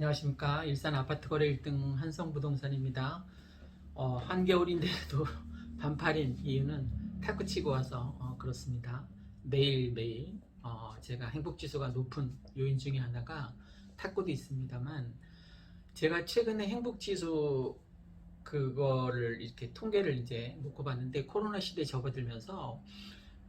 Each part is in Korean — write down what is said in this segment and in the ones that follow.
안녕하십니까. 일산 아파트 거래 1등 한성부동산입니다. 한겨울인데도 반팔인 이유는 탁구 치고 와서 그렇습니다. 매일매일 제가 행복지수가 높은 요인 중에 하나가 탁구도 있습니다만, 제가 최근에 행복지수 그거를 이렇게 통계를 이제 놓고 봤는데, 코로나 시대에 접어들면서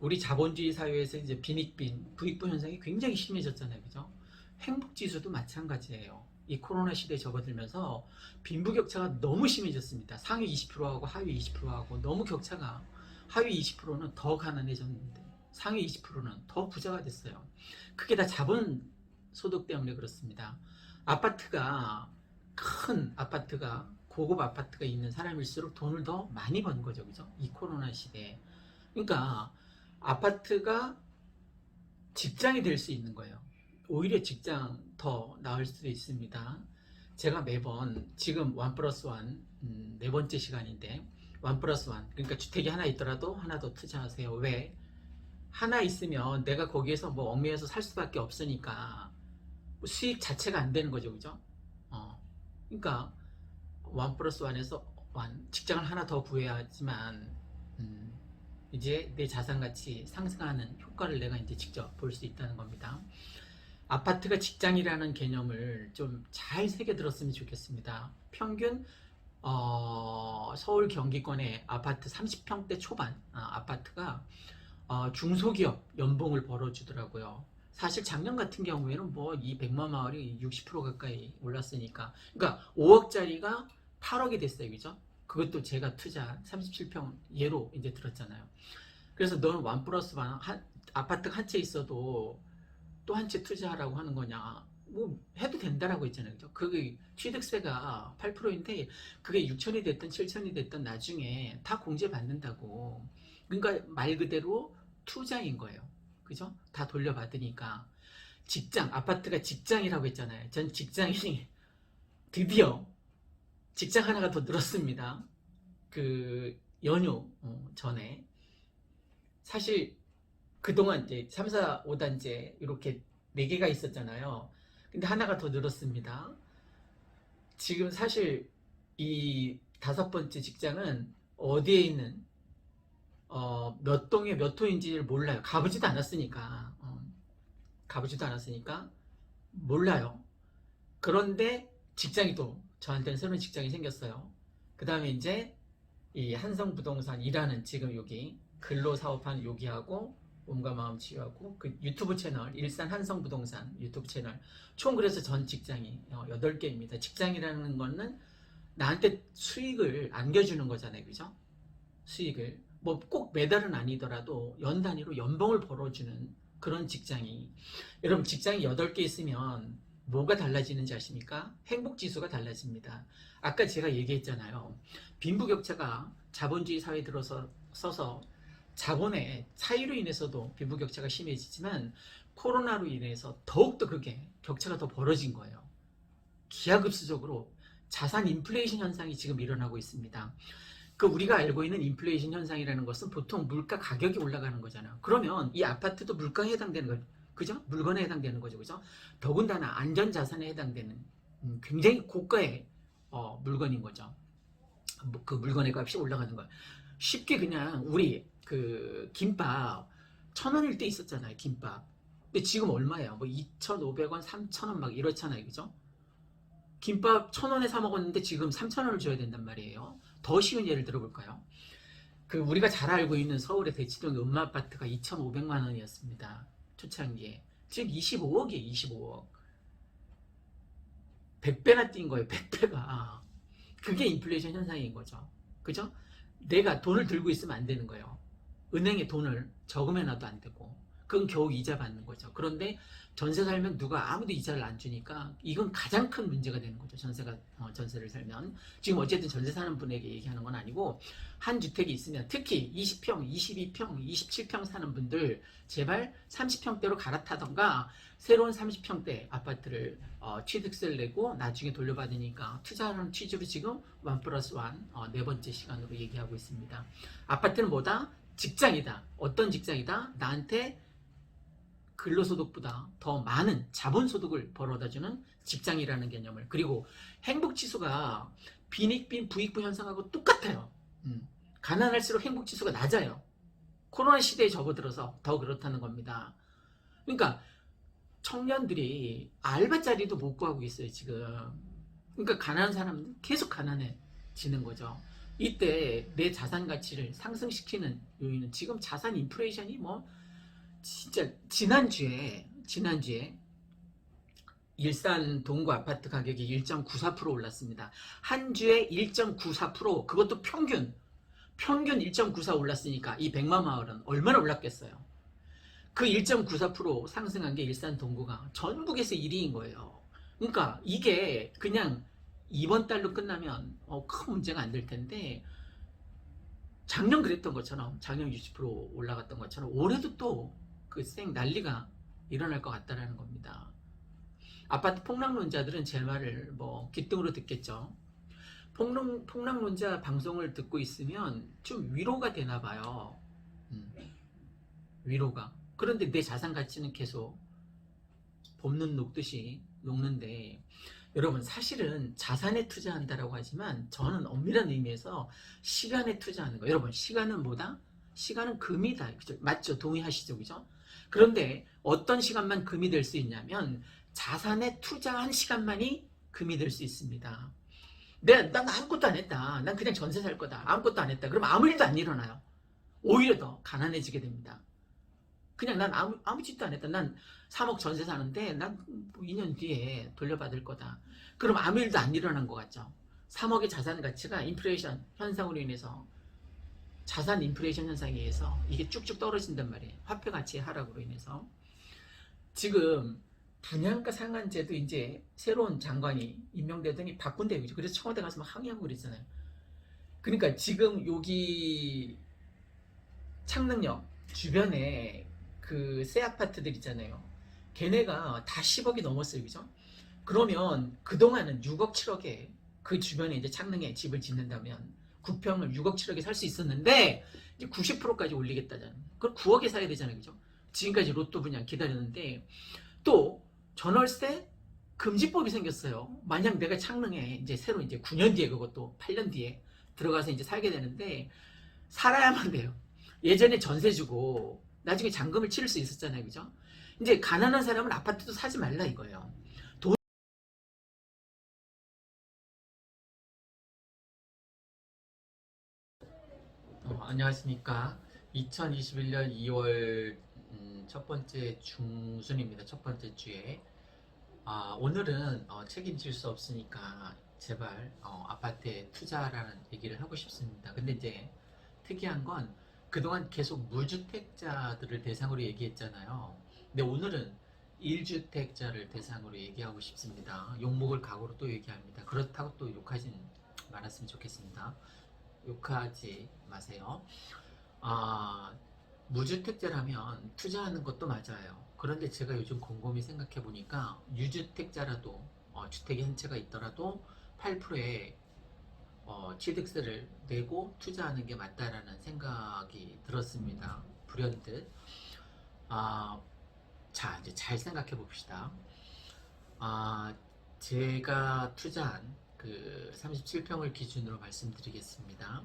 우리 자본주의 사회에서 이제 빈익빈, 부익부 현상이 굉장히 심해졌잖아요. 그죠? 행복지수도 마찬가지예요. 이 코로나 시대에 접어들면서 빈부격차가 너무 심해졌습니다. 상위 20%하고 하위 20%하고 너무 격차가, 하위 20%는 더 가난해졌는데 상위 20%는 더 부자가 됐어요. 그게 다 자본 소득 때문에 그렇습니다. 아파트가, 큰 아파트가, 고급 아파트가 있는 사람일수록 돈을 더 많이 버는 거죠. 그죠? 이 코로나 시대에. 그러니까 아파트가 직장이 될 수 있는 거예요. 오히려 직장 더 나을 수도 있습니다. 제가 매번 지금 1+1 네 번째 시간인데, 1+1, 그러니까 주택이 하나 있더라도 하나 더 투자하세요. 왜? 하나 있으면 내가 거기에서 뭐 얽매여서 살 수밖에 없으니까 수익 자체가 안 되는 거죠. 그죠? 그러니까 1+1에서 직장을 하나 더 구해야지만 이제 내 자산 가치 상승하는 효과를 내가 이제 직접 볼 수 있다는 겁니다. 아파트가 직장이라는 개념을 좀 잘 새겨들었으면 좋겠습니다. 평균 서울 경기권의 아파트 30평대 초반 아파트가 중소기업 연봉을 벌어주더라고요. 사실 작년 같은 경우에는 뭐 이 백만 마을이 60% 가까이 올랐으니까, 그러니까 5억짜리가 8억이 됐어요. 그죠? 그것도 제가 투자 37평 예로 이제 들었잖아요. 그래서 너는 1+1 아파트가 한 채 있어도 또 한 채 투자하라고 하는 거냐? 뭐 해도 된다라고 했잖아요. 그죠? 그게 취득세가 8%인데 그게 6천이 됐든 7천이 됐든 나중에 다 공제받는다고. 그러니까 말 그대로 투자인 거예요. 그죠? 다 돌려받으니까. 직장, 아파트가 직장이라고 했잖아요. 전 직장이 드디어 직장 하나가 더 늘었습니다. 그 연휴 전에. 사실 그동안 이제 3, 4, 5단제 이렇게 4개가 있었잖아요. 근데 하나가 더 늘었습니다. 지금 사실 이 5번째 직장은 어디에 있는 몇 동에 몇 호인지를 몰라요. 가보지도 않았으니까 몰라요. 그런데 직장이 또 저한테는 새로운 직장이 생겼어요. 그 다음에 이제 이 한성부동산 일하는 지금 여기 근로사업하는 여기하고 몸과 마음 치유하고 그 유튜브 채널 일산 한성부동산 유튜브 채널 총 그래서 전 직장이 8개입니다. 직장이라는 거는 나한테 수익을 안겨주는 거잖아요. 그죠? 수익을 뭐 꼭 매달은 아니더라도 연 단위로 연봉을 벌어주는 그런 직장이, 여러분 직장이 8개 있으면 뭐가 달라지는지 아십니까? 행복지수가 달라집니다. 아까 제가 얘기했잖아요. 빈부격차가 자본주의 사회에 들어서서 자본의 차이로 인해서도 빈부격차가 심해지지만 코로나로 인해서 더욱더 그게 격차가 더 벌어진 거예요. 기하급수적으로 자산 인플레이션 현상이 지금 일어나고 있습니다. 그 우리가 알고 있는 인플레이션 현상이라는 것은 보통 물가 가격이 올라가는 거잖아요. 그러면 이 아파트도 물가에 해당되는 거죠. 그죠? 물건에 해당되는 거죠. 그죠? 더군다나 안전자산에 해당되는 굉장히 고가의 물건인 거죠. 그 물건의 값이 올라가는 거예요. 쉽게 그냥 우리 그 김밥 1,000원일 때 있었잖아요. 김밥. 근데 지금 얼마예요? 뭐 2,500원, 3,000원 막 이렇잖아요. 그죠? 김밥 1,000원에 사 먹었는데 지금 3,000원을 줘야 된단 말이에요. 더 쉬운 예를 들어볼까요? 그 우리가 잘 알고 있는 서울의 대치동 음마아파트가 2,500만 원이었습니다. 초창기에. 지금 25억이에요. 25억. 100배나 뛴 거예요. 100배가. 그게 인플레이션 현상인 거죠. 그죠? 내가 돈을 들고 있으면 안 되는 거예요. 은행에 돈을 저금해놔도 안 되고. 그건 겨우 이자 받는 거죠. 그런데 전세 살면 누가 아무도 이자를 안 주니까 이건 가장 큰 문제가 되는 거죠. 전세를 살면. 지금 어쨌든 전세 사는 분에게 얘기하는 건 아니고, 한 주택이 있으면 특히 20평, 22평, 27평 사는 분들 제발 30평대로 갈아타던가 새로운 30평대 아파트를 취득세를 내고 나중에 돌려받으니까 투자하는 취지로 지금 1+1 네 번째 시간으로 얘기하고 있습니다. 아파트는 뭐다? 직장이다. 어떤 직장이다? 나한테 근로소득보다 더 많은 자본소득을 벌어다주는 직장이라는 개념을, 그리고 행복지수가 빈익빈 부익부 현상하고 똑같아요. 가난할수록 행복지수가 낮아요. 코로나 시대에 접어들어서 더 그렇다는 겁니다. 그러니까 청년들이 알바 자리도 못 구하고 있어요 지금. 그러니까 가난한 사람은 계속 가난해지는 거죠. 이때 내 자산 가치를 상승시키는 요인은 지금 자산 인플레이션이 뭐 진짜 지난주에 일산 동구 아파트 가격이 1.94% 올랐습니다. 한 주에 1.94%, 그것도 평균 1.94 올랐으니까 이 백마마을은 얼마나 올랐겠어요. 그 1.94% 상승한 게 일산 동구가 전국에서 1위인 거예요. 그러니까 이게 그냥 이번 달로 끝나면 큰 문제가 안 될 텐데, 작년 그랬던 것처럼, 작년 60% 올라갔던 것처럼 올해도 또 그 난리가 일어날 것 같다라는 겁니다. 아파트 폭락론자들은 제 말을 뭐 귀등으로 듣겠죠. 폭락론자 방송을 듣고 있으면 좀 위로가 되나 봐요. 위로가. 그런데 내 자산 가치는 계속 봄눈 녹듯이 녹는데, 여러분 사실은 자산에 투자한다라고 하지만 저는 엄밀한 의미에서 시간에 투자하는 거. 여러분 시간은 뭐다? 시간은 금이다. 그죠? 맞죠? 동의하시죠? 그죠? 그런데 어떤 시간만 금이 될 수 있냐면 자산에 투자한 시간만이 금이 될 수 있습니다. 난 아무것도 안 했다. 난 그냥 전세 살 거다. 아무것도 안 했다. 그럼 아무 일도 안 일어나요. 오히려 더 가난해지게 됩니다. 그냥 난 아무 짓도 안 했다. 난 3억 전세 사는데 난 2년 뒤에 돌려받을 거다. 그럼 아무 일도 안 일어난 것 같죠. 3억의 자산 가치가 인플레이션 현상으로 인해서, 자산 인플레이션 현상에 의해서 이게 쭉쭉 떨어진단 말이에요. 화폐 가치의 하락으로 인해서. 지금 분양가 상한제도 이제 새로운 장관이 임명되더니 바꾼대요. 그죠? 그래서 청와대 가서 막 항의하고 그랬잖아요. 그러니까 지금 여기 창릉역 주변에 그 새 아파트들 있잖아요. 걔네가 다 10억이 넘었어요. 그죠? 그러면 그동안은 6억 7억에 그 주변에 이제 창릉에 집을 짓는다면 9평을 6억 7억에 살 수 있었는데 이제 90%까지 올리겠다잖아요. 그럼 9억에 사야 되잖아요. 그죠? 지금까지 로또 분양 기다렸는데 또 전월세 금지법이 생겼어요. 만약 내가 창릉에 이제 새로 이제 9년 뒤에, 그것도 8년 뒤에 들어가서 이제 살게 되는데 살아야만 돼요. 예전에 전세 주고 나중에 잔금을 치를 수 있었잖아요. 그죠? 이제 가난한 사람은 아파트도 사지 말라 이거예요. 안녕하십니까. 2021년 2월 첫 번째 중순입니다. 첫 번째 주에. 오늘은 책임질 수 없으니까 제발 아파트에 투자라는 얘기를 하고 싶습니다. 근데 이제 특이한 건 그동안 계속 무주택자들을 대상으로 얘기했잖아요. 근데 오늘은 1주택자를 대상으로 얘기하고 싶습니다. 욕먹을 각오로 또 얘기합니다. 그렇다고 또 욕하진 말았으면 좋겠습니다. 욕하지 마세요. 무주택자라면 투자하는 것도 맞아요. 그런데 제가 요즘 곰곰이 생각해 보니까 유주택자라도 주택이 한 채가 있더라도 8%의 취득세를 내고 투자하는 게 맞다라는 생각이 들었습니다. 불현듯. 자, 이제 잘 생각해 봅시다. 제가 투자한 그 37평을 기준으로 말씀드리겠습니다.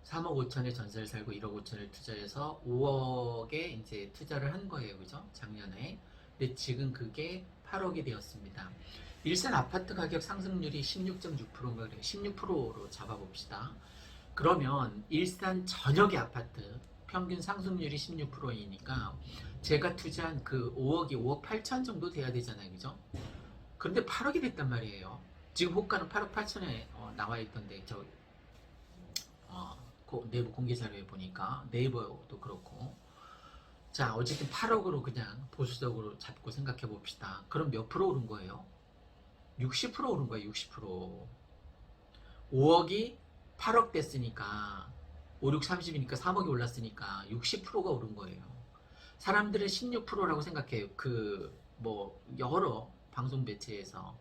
3억 5천에 전세를 살고 1억 5천을 투자해서 5억에 이제 투자를 한 거예요. 그죠? 작년에. 근데 지금 그게 8억이 되었습니다. 일산 아파트 가격 상승률이 16.6%인가 그래요. 16%로 잡아봅시다. 그러면 일산 전역의 아파트 평균 상승률이 16%이니까 제가 투자한 그 5억이 5억 8천 정도 돼야 되잖아요. 그죠? 그런데 8억이 됐단 말이에요. 지금 호가는 8억 8천에 나와 있던데 내부 공개 자료에 보니까 네이버도 그렇고. 자, 어쨌든 8억으로 그냥 보수적으로 잡고 생각해 봅시다. 그럼 몇 프로 오른 거예요? 60% 오른 거예요. 60%. 5억이 8억 됐으니까 5, 6, 30이니까 3억이 올랐으니까 60%가 오른 거예요. 사람들은 16%라고 생각해요. 여러 방송 매체에서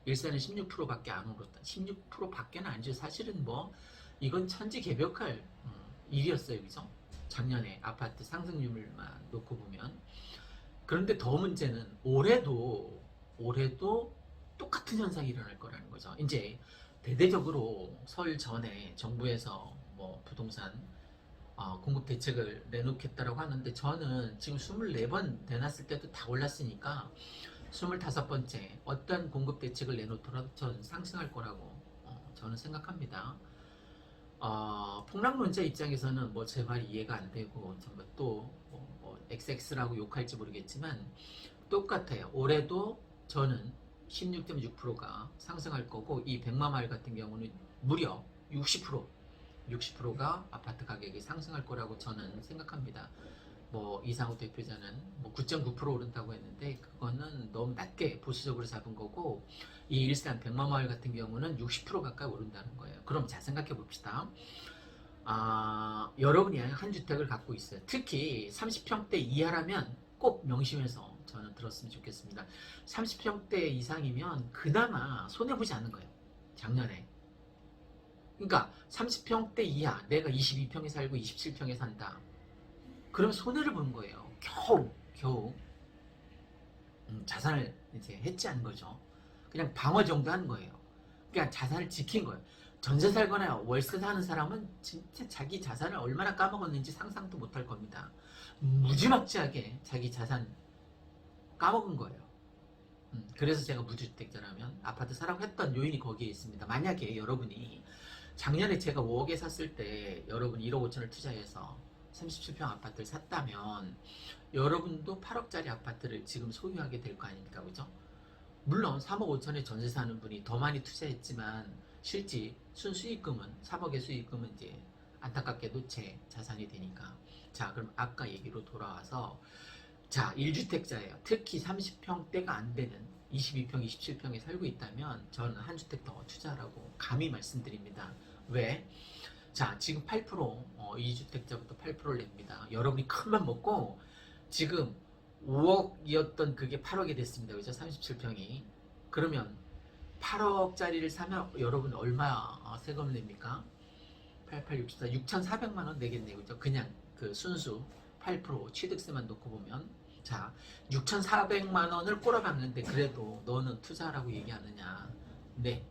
일산은 16%밖에 안 오르다. 16%밖에는 아니죠. 사실은 이건 천지개벽할 일이었어요. 그죠? 작년에 아파트 상승률만 놓고 보면. 그런데 더 문제는 올해도 똑같은 현상이 일어날 거라는 거죠. 이제 대대적으로 설 전에 정부에서 뭐 부동산 공급 대책을 내놓겠다라고 하는데, 저는 지금 24번 내놨을 때도 다 올랐으니까 25번째 어떤 공급 대책을 내놓더라도 저는 상승할 거라고 저는 생각합니다. 폭락론자 입장에서는 뭐 제 말이 이해가 안 되고 정말 또 XX라고 욕할지 모르겠지만 똑같아요. 올해도 저는 16.6%가 상승할 거고, 이 백마마을 같은 경우는 무려 60%가 아파트 가격이 상승할 거라고 저는 생각합니다. 뭐 이상호 대표자는 뭐 9.9% 오른다고 했는데 그거는 너무 낮게 보수적으로 잡은 거고, 이 일산 백마마을 같은 경우는 60% 가까이 오른다는 거예요. 그럼 자, 생각해 봅시다. 여러분이 한 주택을 갖고 있어요. 특히 30평대 이하라면 꼭 명심해서 저는 들었으면 좋겠습니다. 30평대 이상이면 그나마 손해보지 않는 거예요. 작년에. 그러니까 30평대 이하, 내가 22평에 살고 27평에 산다. 그러면 손해를 보는 거예요. 겨우 자산을 이제 해지한 거죠. 그냥 방어 정도 한 거예요. 그러니까 자산을 지킨 거예요. 전세 살거나 월세 사는 사람은 진짜 자기 자산을 얼마나 까먹었는지 상상도 못할 겁니다. 무지막지하게 자기 자산 까먹은 거예요. 그래서 제가 무주택자라면 아파트 사라고 했던 요인이 거기에 있습니다. 만약에 여러분이 작년에 제가 5억에 샀을 때 여러분이 1억 5천을 투자해서 37평 아파트를 샀다면 여러분도 8억짜리 아파트를 지금 소유하게 될 거 아닙니까? 그죠? 물론 3억 5천에 전세 사는 분이 더 많이 투자했지만 실제 순수익금은 3억의 수익금은 이제 안타깝게도 제 자산이 되니까. 자, 그럼 아까 얘기로 돌아와서, 자, 1주택자예요. 특히 30평대가 안 되는 22평, 27평에 살고 있다면 저는 한 주택 더 투자라고 감히 말씀드립니다. 왜? 자, 지금 8%, 2주택자부터 8%를 냅니다. 여러분이 큰맘 먹고 지금 5억이었던 그게 8억이 됐습니다. 그죠? 37평이. 그러면 8억짜리를 사면 여러분 얼마 세금을 냅니까? 88, 64, 6,400만 원 내겠네요. 그죠? 그냥 그 순수 8% 취득세만 놓고 보면. 자, 6,400만 원을 꼬라박는데 그래도 너는 투자라고 얘기하느냐? 네.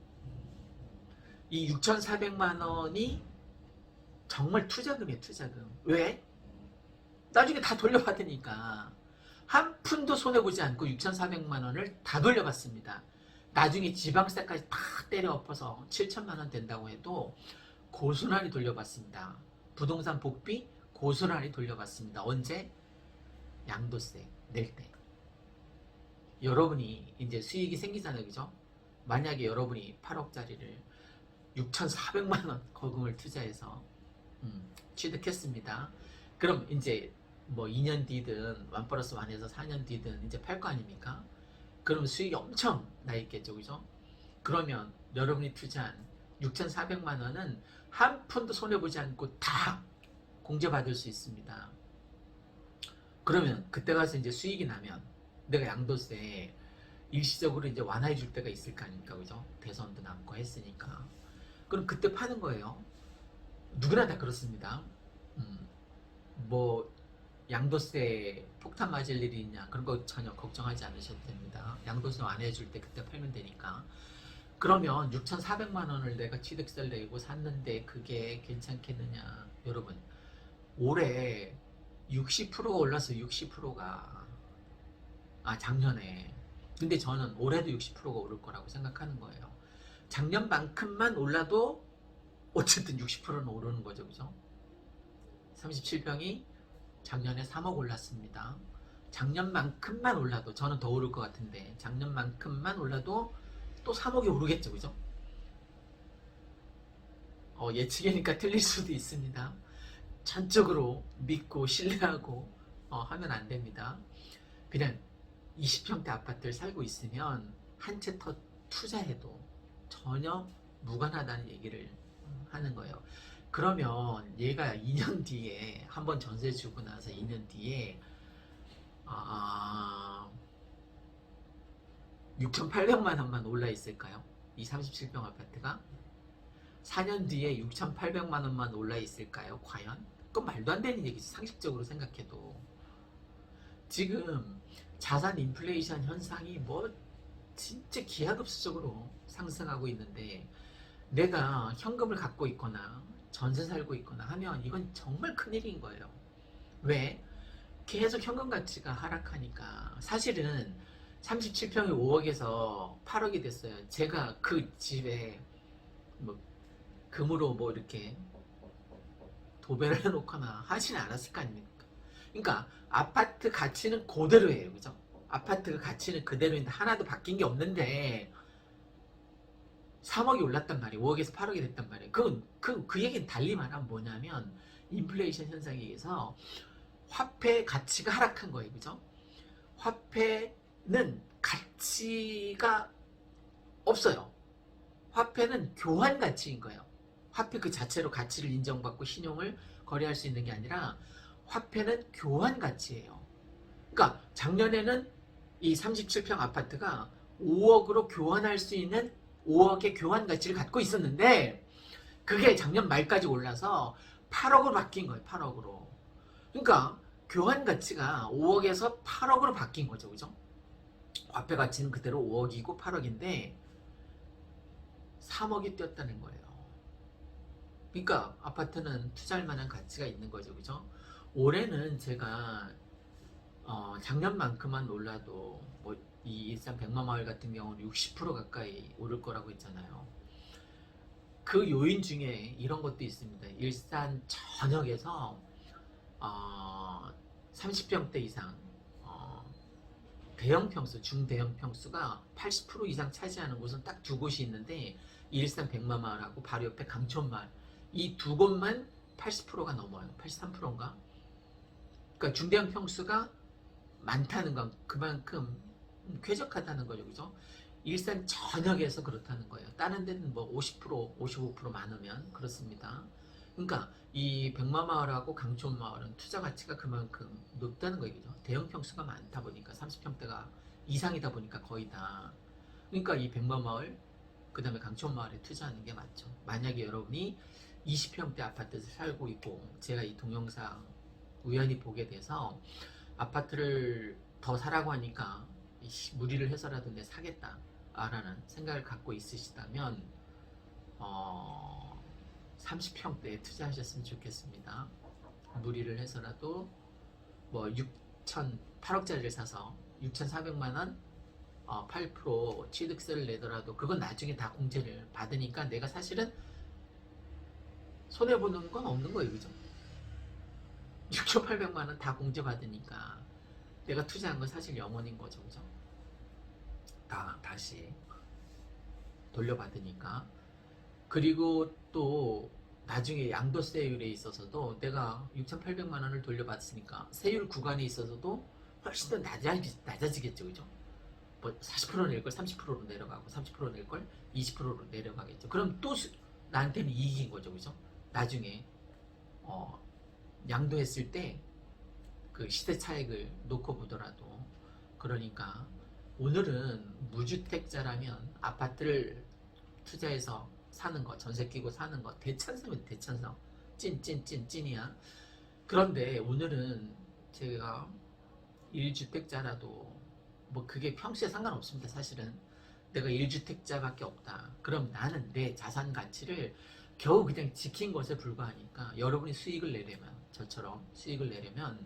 이 6,400만 원이 정말 투자금이에요, 투자금. 왜? 나중에 다 돌려받으니까. 한 푼도 손해보지 않고 6,400만 원을 다 돌려받습니다. 나중에 지방세까지 다 때려 엎어서 7천만 원 된다고 해도 고스란히 돌려받습니다. 부동산 복비 고스란히 돌려받습니다. 언제? 양도세 낼 때. 여러분이 이제 수익이 생기잖아요. 그죠? 만약에 여러분이 8억짜리를 6,400만 원 거금을 투자해서 취득했습니다. 그럼 이제 뭐 2년 뒤든 1 플러스 1에서 4년 뒤든 이제 팔 거 아닙니까? 그럼 수익이 엄청 나 있겠죠. 그죠? 그러면 여러분이 투자한 6,400만 원은 한 푼도 손해보지 않고 다 공제받을 수 있습니다. 그러면 그때 가서 이제 수익이 나면 내가 양도세 일시적으로 이제 완화해 줄 때가 있을 거 아닙니까? 그죠? 대선도 남고 했으니까. 그럼 그때 파는 거예요. 누구나 다 그렇습니다. 뭐 양도세 폭탄 맞을 일이 있냐, 그런 거 전혀 걱정하지 않으셔도 됩니다. 양도세 완화해 줄 때 그때 팔면 되니까. 그러면 6,400만 원을 내가 취득세를 내고 샀는데 그게 괜찮겠느냐? 여러분, 올해 60%가 올랐어요. 60%가. 작년에. 근데 저는 올해도 60%가 오를 거라고 생각하는 거예요. 작년만큼만 올라도 어쨌든 60%는 오르는 거죠. 그죠? 37평이 작년에 3억 올랐습니다. 작년만큼만 올라도, 저는 더 오를 것 같은데 작년만큼만 올라도 또 3억이 오르겠죠. 그죠? 예측이니까 틀릴 수도 있습니다. 전적으로 믿고 신뢰하고 하면 안 됩니다. 그냥 20평대 아파트를 살고 있으면 한 채 더 투자해도 전혀 무관하다는 얘기를 하는 거예요. 그러면 얘가 2년 뒤에 한번 전세 주고 나서 2년 뒤에 6,800만 원만 올라 있을까요? 이 37평 아파트가 4년 뒤에 6,800만 원만 올라 있을까요? 과연? 그건 말도 안 되는 얘기지. 상식적으로 생각해도. 지금 자산 인플레이션 현상이 뭐 진짜 기하급수적으로 상승하고 있는데, 내가 현금을 갖고 있거나 전세 살고 있거나 하면 이건 정말 큰일인 거예요. 왜? 계속 현금 가치가 하락하니까. 사실은 37평이 5억에서 8억이 됐어요. 제가 그 집에 뭐 금으로 뭐 이렇게 도배를 해놓거나 하진 않았을 거 아닙니까? 그러니까 아파트 가치는 그대로예요, 그죠? 아파트 가치는 그대로인데 하나도 바뀐 게 없는데 3억이 올랐단 말이에요. 5억에서 8억이 됐단 말이에요. 그 얘기는 달리 말하면 뭐냐면, 인플레이션 현상에 의해서 화폐 가치가 하락한 거예요, 그죠? 화폐는 가치가 없어요. 화폐는 교환 가치인 거예요. 화폐 그 자체로 가치를 인정받고 신용을 거래할 수 있는 게 아니라 화폐는 교환 가치예요. 그러니까 작년에는 이 37평 아파트가 5억으로 교환할 수 있는 5억의 교환 가치를 갖고 있었는데, 그게 작년 말까지 올라서 8억으로 바뀐 거예요. 8억으로. 그러니까 교환 가치가 5억에서 8억으로 바뀐 거죠, 그죠? 화폐 가치는 그대로 5억이고 8억인데 3억이 뛰었다는 거예요. 그러니까 아파트는 투자할 만한 가치가 있는 거죠, 그죠? 올해는 제가 작년만큼만 올라도 뭐 이 일산 백마마을 같은 경우는 60% 가까이 오를 거라고 했잖아요. 그 요인 중에 이런 것도 있습니다. 일산 전역에서 30평대 이상 대형 평수, 중대형 평수가 80% 이상 차지하는 곳은 딱 두 곳이 있는데, 일산 백마마을하고 바로 옆에 강촌마을, 이 두 곳만 80%가 넘어요. 83%인가? 그러니까 중대형 평수가 많다는 건 그만큼 쾌적하다는 거죠, 그죠? 일산 전역에서 그렇다는 거예요. 다른 데는 뭐 50%, 55% 많으면 그렇습니다. 그러니까 이 백마마을하고 강촌마을은 투자 가치가 그만큼 높다는 거예요, 그죠? 대형 평수가 많다 보니까, 30평대가 이상이다 보니까 거의 다. 그러니까 이 백마마을, 그 다음에 강촌마을에 투자하는 게 맞죠. 만약에 여러분이 20평대 아파트에서 살고 있고, 제가 이 동영상 우연히 보게 돼서 아파트를 더 사라고 하니까 무리를 해서라도 내 사겠다 라는 생각을 갖고 있으시다면 30평대에 투자하셨으면 좋겠습니다. 무리를 해서라도 뭐 8억짜리를 사서 6,400만원 8% 취득세를 내더라도 그건 나중에 다 공제를 받으니까 내가 사실은 손해보는 건 없는 거예요, 그죠? 6,800만원 다 공제받으니까 내가 투자한 건 사실 영원인 거죠, 그죠? 다시 돌려받으니까. 그리고 또 나중에 양도세율에 있어서도 내가 6,800만원을 돌려받았으니까 세율 구간에 있어서도 훨씬 더 낮아지겠죠, 그죠? 뭐 40% 낼 걸 30%로 내려가고, 30% 낼 걸 20%로 내려가겠죠. 그럼 또 나한테는 이익인 거죠, 그죠? 나중에 양도했을 때 그 시세 차익을 놓고 보더라도. 그러니까 오늘은 무주택자라면 아파트를 투자해서 사는 거, 전세 끼고 사는 거 대찬성이면 대찬성, 찐이야. 그런데 오늘은 제가 1주택자라도 뭐 그게 평시에 상관없습니다. 사실은 내가 1주택자밖에 없다. 그럼 나는 내 자산 가치를 겨우 그냥 지킨 것에 불과하니까, 여러분이 수익을 내려면, 저처럼 수익을 내려면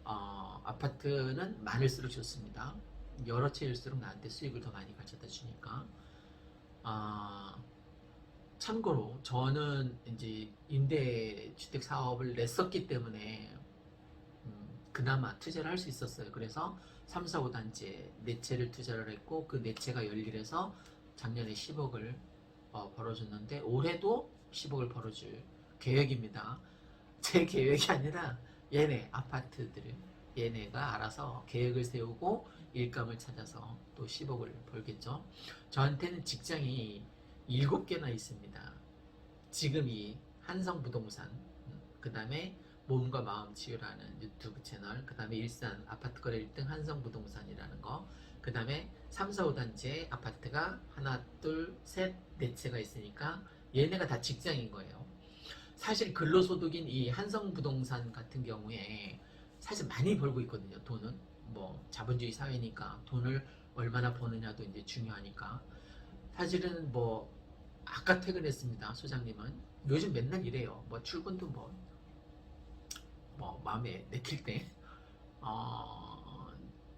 아파트는 많을수록 좋습니다. 여러 채일수록 나한테 수익을 더 많이 가져다 주니까. 참고로 저는 이제 임대주택 사업을 냈었기 때문에 그나마 투자를 할 수 있었어요. 그래서 3, 4, 5단지에 4채를 투자를 했고, 그 4채가 열일해서 작년에 10억을 벌어줬는데, 올해도 10억을 벌어줄 계획입니다. 제 계획이 아니라 얘네 아파트들을, 얘네가 알아서 계획을 세우고 일감을 찾아서 또 10억을 벌겠죠. 저한테는 직장이 7개나 있습니다. 지금 이 한성부동산, 그 다음에 몸과 마음 치유라는 유튜브 채널, 그 다음에 일산 아파트 거래 1등 한성부동산이라는 거, 그 다음에 3, 4, 5단지에 아파트가 하나, 둘, 셋, 4채가 있으니까 얘네가 다 직장인 거예요. 사실 근로소득인 이 한성부동산 같은 경우에 사실 많이 벌고 있거든요. 돈은 뭐 자본주의 사회니까 돈을 얼마나 버느냐도 이제 중요하니까. 사실은 뭐 아까 퇴근했습니다. 소장님은 요즘 맨날 이래요. 뭐 출근도 뭐 마음에 내킬 때 어,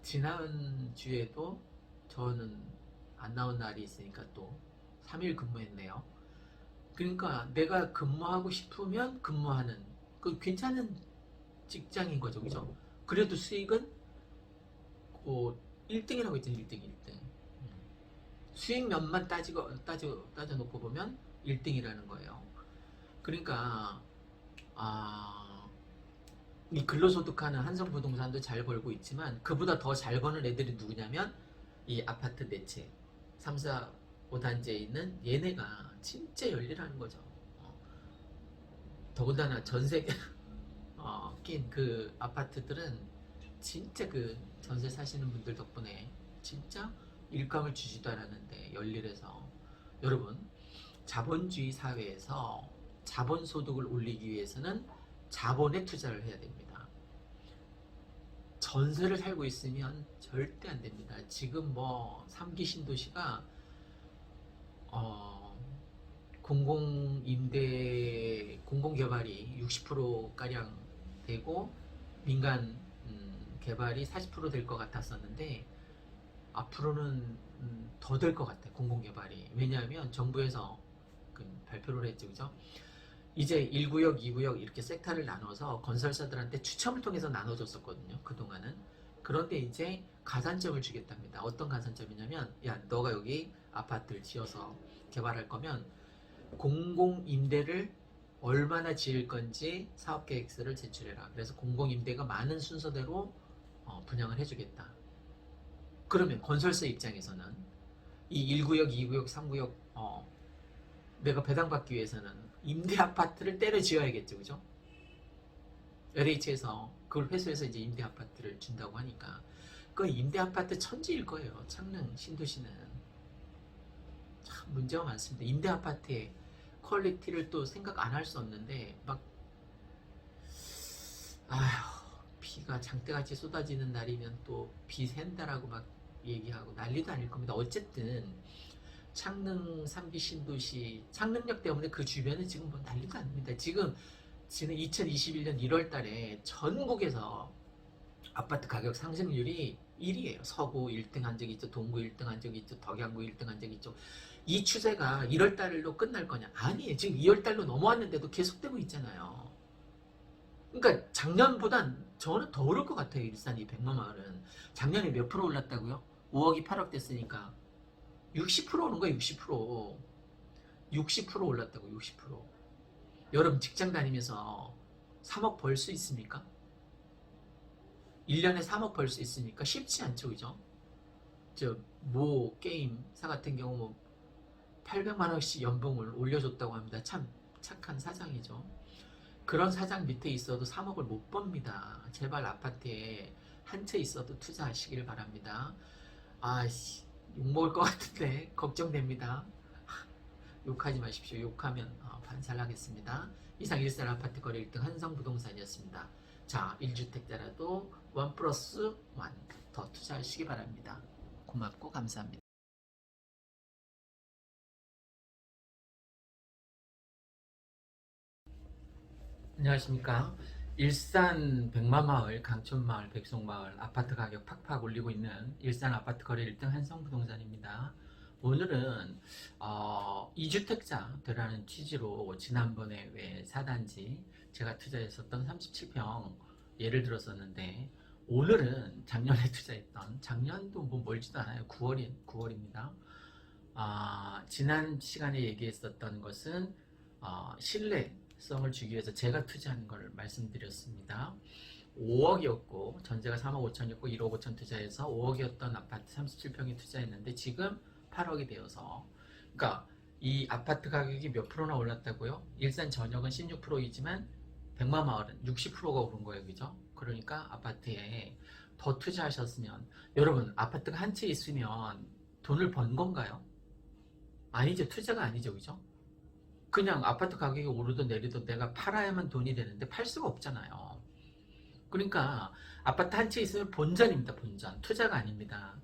지난 주에도 저는 안 나온 날이 있으니까 또 3일 근무했네요. 그러니까 내가 근무하고 싶으면 근무하는 그 괜찮은 직장인 거죠, 그죠? 그래도 수익은 1등이라고 했잖아요, 1등, 1등. 수익면만 따져놓고 보면 1등이라는 거예요. 그러니까, 이 근로소득하는 한성부동산도 잘 벌고 있지만, 그보다 더 잘 버는 애들이 누구냐면, 이 아파트 대체, 3, 4, 5단지에 있는 얘네가 진짜 열일하는 거죠. 더군다나 전세 낀 그 아파트들은 진짜 그 전세 사시는 분들 덕분에 진짜 일감을 주지도 않았는데 열일해서. 여러분, 자본주의 사회에서 자본소득을 올리기 위해서는 자본에 투자를 해야 됩니다. 전세를 살고 있으면 절대 안 됩니다. 지금 뭐 3기 신도시가 공공개발이 60%가량 되고 민간 개발이 40% 될 것 같았었는데 앞으로는 더 될 것 같아요. 공공개발이. 왜냐하면 정부에서 그 발표를 했죠. 그죠? 이제 1구역, 2구역 이렇게 섹터를 나눠서 건설사들한테 추첨을 통해서 나눠줬었거든요. 그동안은. 그런데 이제 가산점을 주겠답니다. 어떤 가산점이냐면 야, 너가 여기 아파트를 지어서 개발할 거면 공공임대를 얼마나 지을 건지 사업계획서를 제출해라. 그래서 공공임대가 많은 순서대로 분양을 해주겠다. 그러면 건설사 입장에서는 이 1구역, 2구역, 3구역 내가 배당받기 위해서는 임대 아파트를 때려 지어야겠죠. 그죠? LH에서 그걸 회수해서 이제 임대 아파트를 준다고 하니까 그 임대 아파트 천지일 거예요. 창릉 신도시는 참 문제가 많습니다. 임대 아파트의 퀄리티를 또 생각 안 할 수 없는데 막 비가 장대같이 쏟아지는 날이면 또 비 샌다라고 막 얘기하고 난리도 아닐 겁니다. 어쨌든 창릉 3기 신도시 창릉역 때문에 그 주변은 지금 뭐 난리도 아닙니다. 지금 2021년 1월 달에 전국에서 아파트 가격 상승률이 1위에요. 서구 1등 한 적이 있죠. 동구 1등 한 적이 있죠. 덕양구 1등 한 적이 있죠. 이 추세가 1월 달로 끝날 거냐? 아니에요. 지금 2월 달로 넘어왔는데도 계속되고 있잖아요. 그러니까 작년보단 저는 더 오를 것 같아요. 일산 이 백마마을은. 작년에 몇 프로 올랐다고요? 5억이 8억 됐으니까 60% 오는 거예요. 60%. 60% 올랐다고 60%. 여러분 직장 다니면서 3억 벌 수 있습니까? 1년에 3억 벌 수 있습니까? 쉽지 않죠. 그죠? 모 게임사 같은 경우 뭐 800만 원씩 연봉을 올려줬다고 합니다. 참 착한 사장이죠. 그런 사장 밑에 있어도 3억을 못 법니다. 제발 아파트에 한 채 있어도 투자하시길 바랍니다. 욕먹을 것 같은데 걱정됩니다. 욕하지 마십시오. 욕하면 반살하겠습니다. 이상 일산 아파트 거래 1등 한성부동산이었습니다. 자, 1주택자라도 1+1 더 투자하시기 바랍니다. 고맙고 감사합니다. 안녕하십니까. 일산 백마마을, 강촌마을, 백송마을 아파트 가격 팍팍 올리고 있는 일산 아파트 거래 1등 한성부동산입니다. 오늘은 2주택자 되라는 취지로 지난번에 왜 4단지 제가 투자했었던 37평 예를 들었었는데 오늘은 작년에 투자했던 작년도 뭐 멀지도 않아요. 9월입니다. 지난 시간에 얘기했었던 것은 신뢰성을 주기 위해서 제가 투자한 걸 말씀드렸습니다. 5억이었고 전세가 3억 5천이었고 1억 5천 투자해서 5억이었던 아파트 37평에 투자했는데 지금 8억이 되어서 그러니까 이 아파트 가격이 몇 프로나 올랐다고요? 일산 전역은 16%이지만 백마마을은 60%가 오른 거예요. 그죠? 그러니까 아파트에 더 투자하셨으면 여러분 아파트가 한 채 있으면 돈을 번 건가요? 아니죠. 투자가 아니죠. 그죠? 그냥 아파트 가격이 오르든 내리든 내가 팔아야만 돈이 되는데 팔 수가 없잖아요. 그러니까 아파트 한 채 있으면 본전입니다. 본전. 투자가 아닙니다.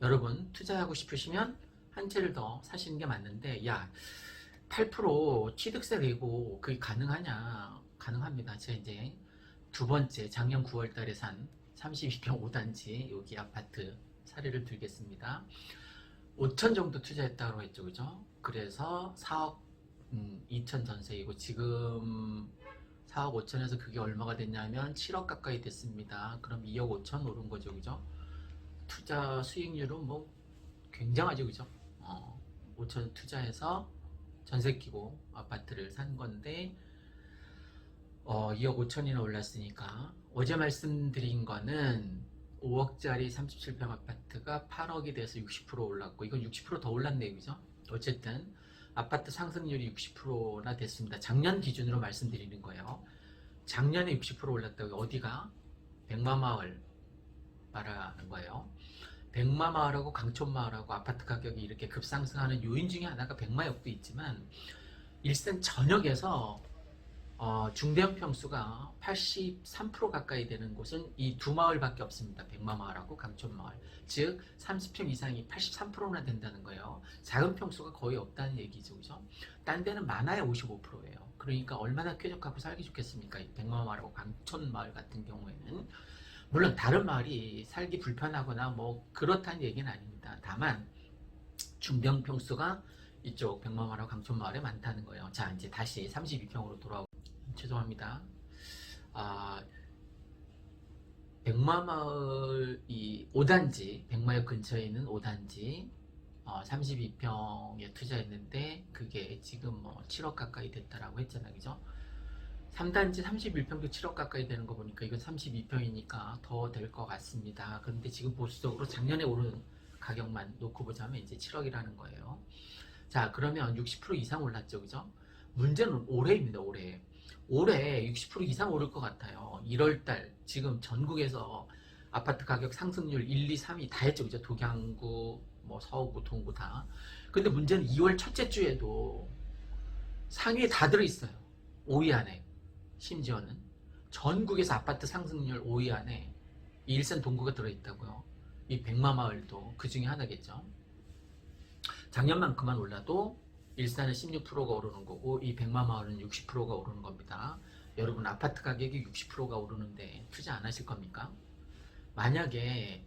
여러분 투자하고 싶으시면 한 채를 더 사시는 게 맞는데, 야, 8% 취득세 내고 그게 가능하냐? 가능합니다. 제가 이제 두 번째 작년 9월 달에 산 32평 5단지 여기 아파트 사례를 들겠습니다. 5천 정도 투자했다고 했죠, 그죠? 그래서 4억 2천 전세이고, 지금 4억 5천에서 그게 얼마가 됐냐면 7억 가까이 됐습니다. 그럼 2억 5천 오른 거죠, 그죠? 투자 수익률은 뭐 굉장하죠, 그죠? 5천 투자해서 전세 끼고 아파트를 산 건데, 2억 5천이나 올랐으니까, 어제 말씀드린 거는 5억짜리 37평 아파트가 8억이 돼서 60% 올랐고, 이건 60%더 올랐네요, 그죠? 어쨌든 아파트 상승률이 60%나 됐습니다. 작년 기준으로 말씀드리는 거예요. 작년에 60% 올랐다고. 어디가? 백마마을 말하는 거예요. 백마마을하고 강촌마을하고 아파트 가격이 이렇게 급상승하는 요인 중에 하나가 백마역도 있지만, 일산 전역에서 중대형 평수가 83% 가까이 되는 곳은 이 두 마을밖에 없습니다. 백마마을하고 강촌마을. 즉 30평 이상이 83%나 된다는 거예요. 작은 평수가 거의 없다는 얘기죠, 그죠? 딴 데는 많아야 55%예요. 그러니까 얼마나 쾌적하고 살기 좋겠습니까? 이 백마마을하고 강촌마을 같은 경우에는. 물론 다른 마을이 살기 불편하거나 뭐 그렇다는 얘기는 아닙니다. 다만 중대형 평수가 이쪽 백마마을하고 강촌마을에 많다는 거예요. 자, 이제 다시 32평으로 돌아오고, 죄송합니다. 백마마을 이 5단지, 백마역 근처에 있는 5단지 32평에 투자했는데 그게 지금 뭐 7억 가까이 됐다라고 했잖아요, 그죠? 3단지 31평도 7억 가까이 되는 거 보니까 이건 32평이니까 더 될 것 같습니다. 그런데 지금 보수적으로 작년에 오른 가격만 놓고 보자면 이제 7억이라는 거예요. 자, 그러면 60% 이상 올랐죠, 그죠? 문제는 올해입니다, 올해. 올해 60% 이상 오를 것 같아요. 1월달 지금 전국에서 아파트 가격 상승률 1, 2, 3위 다 했죠, 그죠? 독양구, 뭐 서구구, 동구 다. 근데 문제는 2월 첫째 주에도 상위에 다 들어있어요. 5위 안에. 심지어는 전국에서 아파트 상승률 5위 안에 이 일산 동구가 들어있다고요. 이 백마마을도 그 중에 하나겠죠. 작년만큼만 올라도 일산은 16%가 오르는 거고 이 백마마을은 60%가 오르는 겁니다. 여러분, 아파트 가격이 60%가 오르는데 투자 안 하실 겁니까? 만약에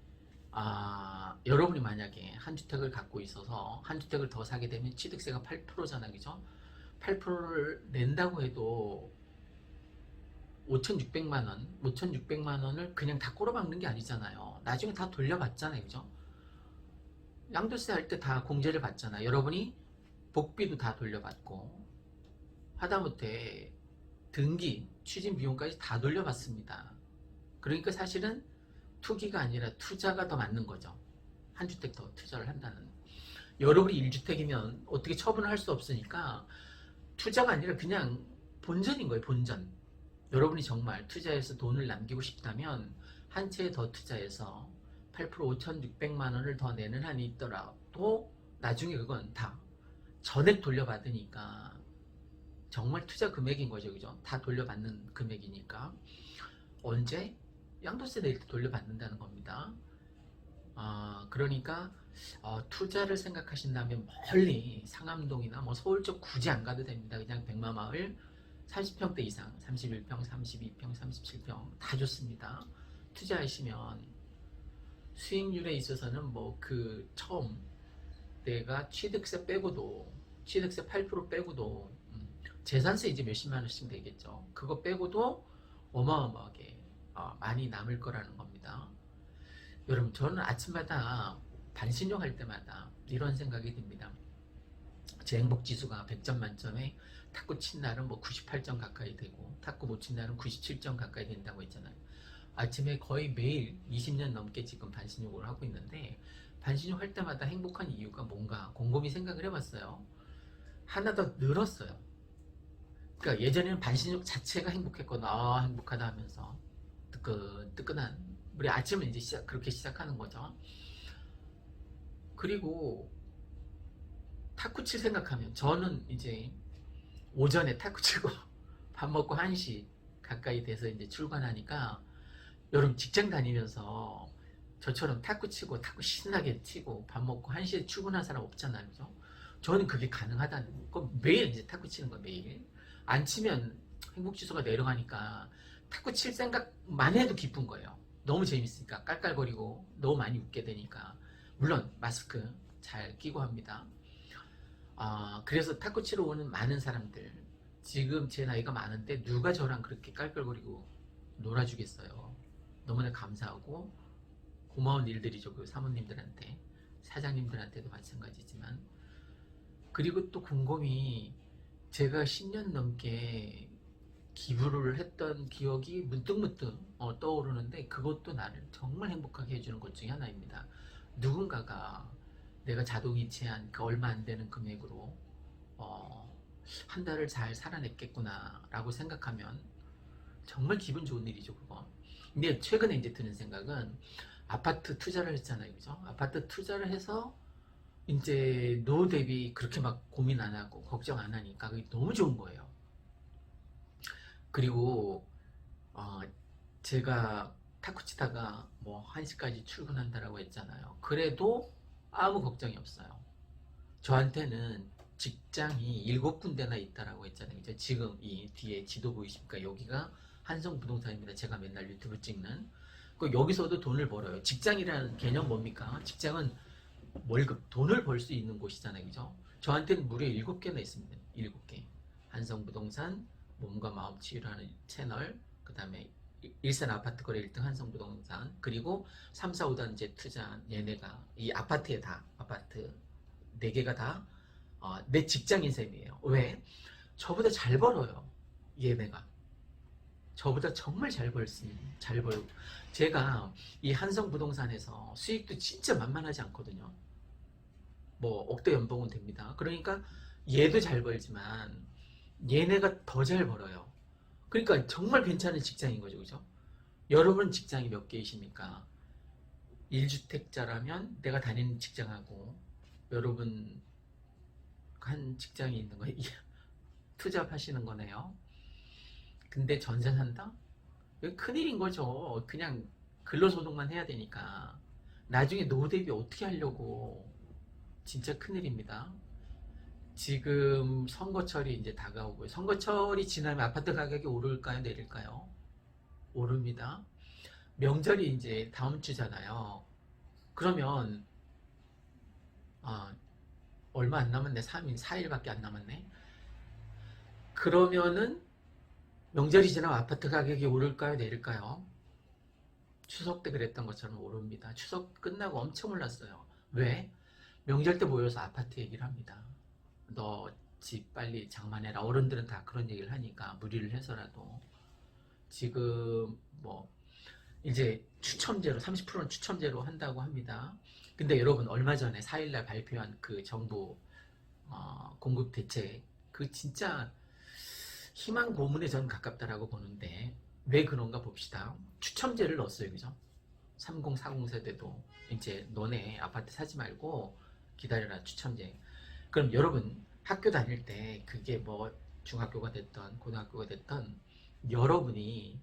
여러분이 만약에 한 주택을 갖고 있어서 한 주택을 더 사게 되면 취득세가 8%잖아, 그죠? 8%를 낸다고 해도 5,600만 원, 5,600만 원을 그냥 다 꼬라박는 게 아니잖아요. 나중에 다 돌려받잖아요, 그죠? 양도세 할 때 다 공제를 받잖아. 여러분이 복비도 다 돌려받고 하다못해 등기, 추진 비용까지 다 돌려받습니다. 그러니까 사실은 투기가 아니라 투자가 더 맞는 거죠. 한 주택 더 투자를 한다는. 여러분이 1주택이면 어떻게 처분을 할 수 없으니까 투자가 아니라 그냥 본전인 거예요, 본전. 여러분이 정말 투자해서 돈을 남기고 싶다면 한 채에 더 투자해서 8% 5,600만 원을 더 내는 한이 있더라도 나중에 그건 다 전액 돌려받으니까 정말 투자 금액인 거죠, 그죠? 다 돌려받는 금액이니까 언제? 양도세 낼 때 돌려받는다는 겁니다. 그러니까 투자를 생각하신다면 멀리 상암동이나 뭐 서울 쪽 굳이 안 가도 됩니다. 그냥 백마마을 30평대 이상, 31평, 32평, 37평 다 좋습니다. 투자하시면 수익률에 있어서는 뭐 그 처음 내가 취득세 빼고도, 취득세 8% 빼고도 재산세 이제 몇십만 원씩 되겠죠. 그거 빼고도 어마어마하게 많이 남을 거라는 겁니다. 여러분, 저는 아침마다 반신욕 할 때마다 이런 생각이 듭니다. 제 행복지수가 100점 만점에 탁구 친 날은 뭐 98점 가까이 되고 탁구 못 친 날은 97점 가까이 된다고 했잖아요. 아침에 거의 매일 20년 넘게 지금 반신욕을 하고 있는데, 반신욕 할 때마다 행복한 이유가 뭔가 곰곰이 생각을 해봤어요. 하나 더 늘었어요. 그러니까 예전에는 반신욕 자체가 행복했거든. 행복하다 하면서 뜨끈뜨끈한 우리 아침을 이제 그렇게 시작하는 거죠. 그리고 탁구 칠 생각하면 저는 이제 오전에 탁구 치고 밥 먹고 1시 가까이 돼서 이제 출근하니까 여러분 직장 다니면서 저처럼 탁구 치고 탁구 신나게 치고 밥 먹고 1시에 출근한 사람 없잖아요. 그죠? 저는 그게 가능하다는 거. 매일 이제 탁구 치는 거 매일. 안 치면 행복지수가 내려가니까 탁구 칠 생각만 해도 기쁜 거예요. 너무 재밌으니까 깔깔거리고 너무 많이 웃게 되니까. 물론 마스크 잘 끼고 합니다. 그래서 탁구 치러 오는 많은 사람들, 지금 제 나이가 많은데 누가 저랑 그렇게 깔깔거리고 놀아주겠어요. 너무나 감사하고 고마운 일들이죠. 그 사모님들한테, 사장님들한테도 마찬가지지만. 그리고 또 곰곰이 제가 10년 넘게 기부를 했던 기억이 문득문득 떠오르는데, 그것도 나를 정말 행복하게 해주는 것 중에 하나입니다. 누군가가 내가 자동이체한 그 얼마 안 되는 금액으로 한 달을 잘 살아냈겠구나 라고 생각하면 정말 기분 좋은 일이죠, 그거. 근데 최근에 이제 드는 생각은, 아파트 투자를 했잖아요, 그죠? 아파트 투자를 해서 이제 노후 대비 그렇게 막 고민 안 하고 걱정 안 하니까 그게 너무 좋은 거예요. 그리고 제가 탁구 치다가 뭐 1시까지 출근한다라고 했잖아요. 그래도 아무 걱정이 없어요. 저한테는 직장이 7군데나 있다라고 했잖아요. 이제 지금 이 뒤에 지도 보이십니까? 여기가 한성부동산입니다. 제가 맨날 유튜브 찍는. 여기서도 돈을 벌어요. 직장이라는 개념 뭡니까? 직장은 월급, 돈을 벌 수 있는 곳이잖아요. 그죠? 저한테는 무려 7개나 있습니다. 7개. 한성부동산, 몸과 마음 치유라는 채널, 그 다음에 일산 아파트 거래 1등 한성부동산, 그리고 3, 4, 5단지 투자, 얘네가 이 아파트에 다, 아파트 4개가 다 내 직장인 셈이에요. 왜? 저보다 잘 벌어요. 얘네가. 저보다 정말 잘 벌고. 제가 이 한성부동산에서 수익도 진짜 만만하지 않거든요. 뭐 억대 연봉은 됩니다. 그러니까 얘도 잘 벌지만 얘네가 더 잘 벌어요. 그러니까 정말 괜찮은 직장인 거죠. 그죠? 여러분 직장이 몇 개이십니까? 1주택자라면 내가 다니는 직장하고 여러분 한 직장이 있는 거예요. 투잡하시는 거네요. 근데 전세 산다? 이거 큰일인 거죠. 그냥 근로소득만 해야 되니까. 나중에 노후 대비 어떻게 하려고. 진짜 큰일입니다. 지금 선거철이 이제 다가오고요. 선거철이 지나면 아파트 가격이 오를까요? 내릴까요? 오릅니다. 명절이 이제 다음 주잖아요. 그러면 얼마 안 남았네. 3일, 4일밖에 안 남았네. 그러면은 명절이 지나면 아파트 가격이 오를까요? 내릴까요? 추석 때 그랬던 것처럼 오릅니다. 추석 끝나고 엄청 올랐어요. 왜? 명절 때 모여서 아파트 얘기를 합니다. 너 집 빨리 장만해라. 어른들은 다 그런 얘기를 하니까 무리를 해서라도. 지금 뭐 이제 추첨제로 30%는 추첨제로 한다고 합니다. 근데 여러분, 얼마 전에 4일날 발표한 그 정부 공급 대책, 그 진짜 희망 고문에 전 가깝다라고 보는데, 왜 그런가 봅시다. 추첨제를 넣었어요. 그죠? 30, 40 세대도 이제 너네 아파트 사지 말고 기다려라, 추첨제. 그럼 여러분 학교 다닐 때, 그게 뭐 중학교가 됐던 고등학교가 됐던, 여러분이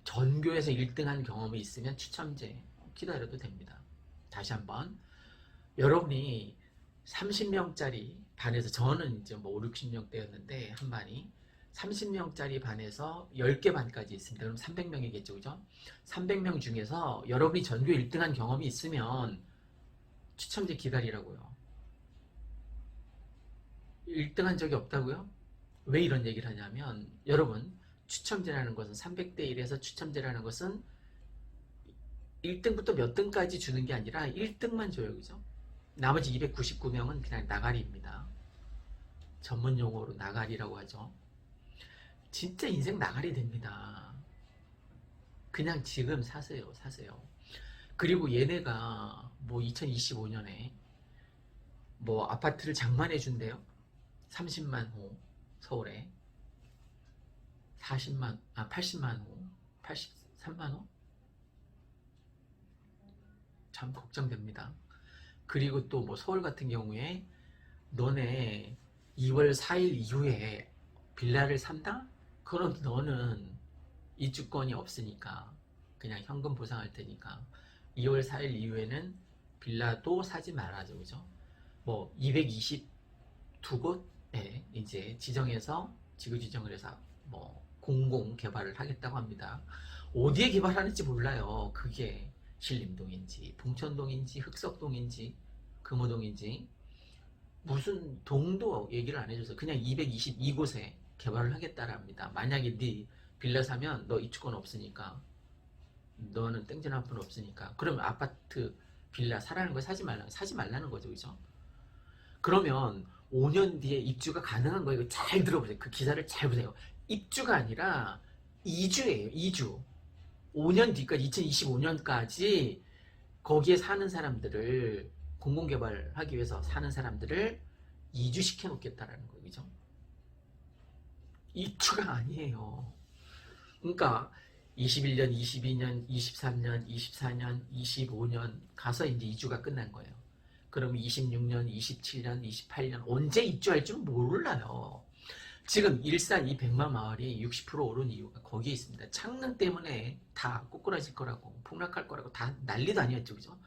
전교에서 1등한 경험이 있으면 추첨제 기다려도 됩니다. 다시 한번, 여러분이 30명짜리 반에서, 저는 이제 뭐 5, 60명대였는데 한 반이 30명짜리 반에서 10개 반까지 있습니다. 그럼 300명이겠죠. 그죠? 300명 중에서 여러분이 전교 1등한 경험이 있으면 추첨제 기다리라고요. 1등한 적이 없다고요? 왜 이런 얘기를 하냐면, 여러분, 추첨제라는 것은 300대 1에서 추첨제라는 것은 1등부터 몇 등까지 주는 게 아니라 1등만 줘요. 그죠? 나머지 299명은 그냥 나가리입니다. 전문 용어로 나가리라고 하죠. 진짜 인생 나가리 됩니다. 그냥 지금 사세요. 그리고 얘네가 뭐 2025년에 뭐 아파트를 장만해 준대요. 30만 호 서울에. 80만 호, 83만 호? 참 걱정됩니다. 그리고 또 뭐 서울 같은 경우에 너네 2월 4일 이후에 빌라를 산다? 그럼 너는 입주권이 없으니까 그냥 현금 보상할 테니까 2월 4일 이후에는 빌라도 사지 말아줘. 그죠? 뭐 222곳에 이제 지정해서 지구 지정을 해서 뭐 공공 개발을 하겠다고 합니다. 어디에 개발하는지 몰라요. 그게 신림동인지 봉천동인지 흑석동인지 금호동인지 무슨 동도 얘기를 안 해줘서 그냥 222곳에 개발을 하겠다랍니다. 만약에 네 빌라 사면 너 입주권 없으니까 너는 땡전 한 푼 없으니까 그러면 아파트 빌라 사라는 거 사지 말라는 거죠. 그죠? 그러면 5년 뒤에 입주가 가능한 거예요. 잘 들어보세요. 그 기사를 잘 보세요. 입주가 아니라 이주예요. 이주. 5년 뒤까지 2025년까지 거기에 사는 사람들을 공공개발하기 위해서 사는 사람들을 이주시켜 놓겠다라는 거예요. 그죠? 입주가 아니에요. 그러니까 21년, 22년, 23년, 24년, 25년 가서 이제 이주가 끝난 거예요. 그럼 26년, 27년, 28년 언제 입주할 줄 몰라요. 지금 일산 이 백마마을이 60% 오른 이유가 거기에 있습니다. 창능 때문에 다 꼬꾸라질 거라고 폭락할 거라고 다 난리도 아니었죠. 그죠?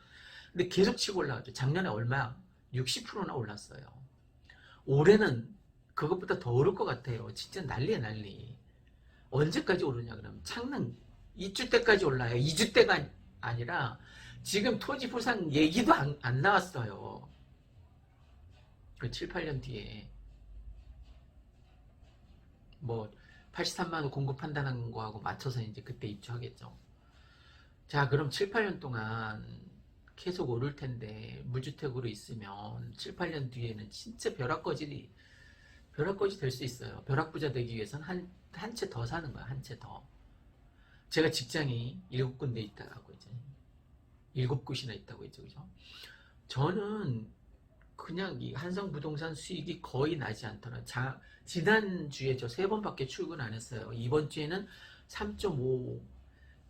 근데 계속 치고 올라갔죠. 작년에 얼마? 60%나 올랐어요. 올해는 그것보다 더 오를 것 같아요. 진짜 난리야 난리. 언제까지 오르냐 그러면 창능 2주 때까지 올라요. 2주 때가 아니라 지금 토지 보상 얘기도 안 나왔어요. 그 7, 8년 뒤에 뭐 83만 원 공급한다는 거하고 맞춰서 이제 그때 입주하겠죠. 자, 그럼 7, 8년 동안 계속 오를 텐데 무주택으로 있으면 7, 8년 뒤에는 진짜 벼락거지 될 수 있어요. 벼락부자 되기 위해서는 한 채 더 사는 거야. 한 채 더. 제가 직장이 7군데 있다고 이제 7곳이나 있다고 했죠. 그죠? 저는 그냥 이 한성부동산 수익이 거의 나지 않더라. 지난주에 저 3번밖에 출근 안 했어요. 이번 주에는 3.5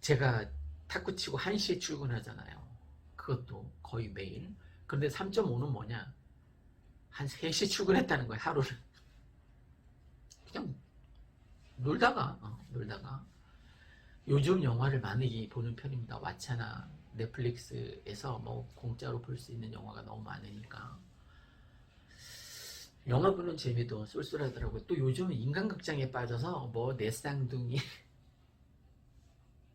제가 탁구 치고 1시에 출근하잖아요. 그것도 거의 매일. 그런데 3.5는 뭐냐? 한 3시 출근했다는 거예요. 하루를. 그냥 놀다가 요즘 영화를 많이 보는 편입니다. 왓챠나 넷플릭스에서 뭐 공짜로 볼 수 있는 영화가 너무 많으니까 영화 보는 재미도 쏠쏠하더라고요. 또 요즘은 인간극장에 빠져서 뭐 내쌍둥이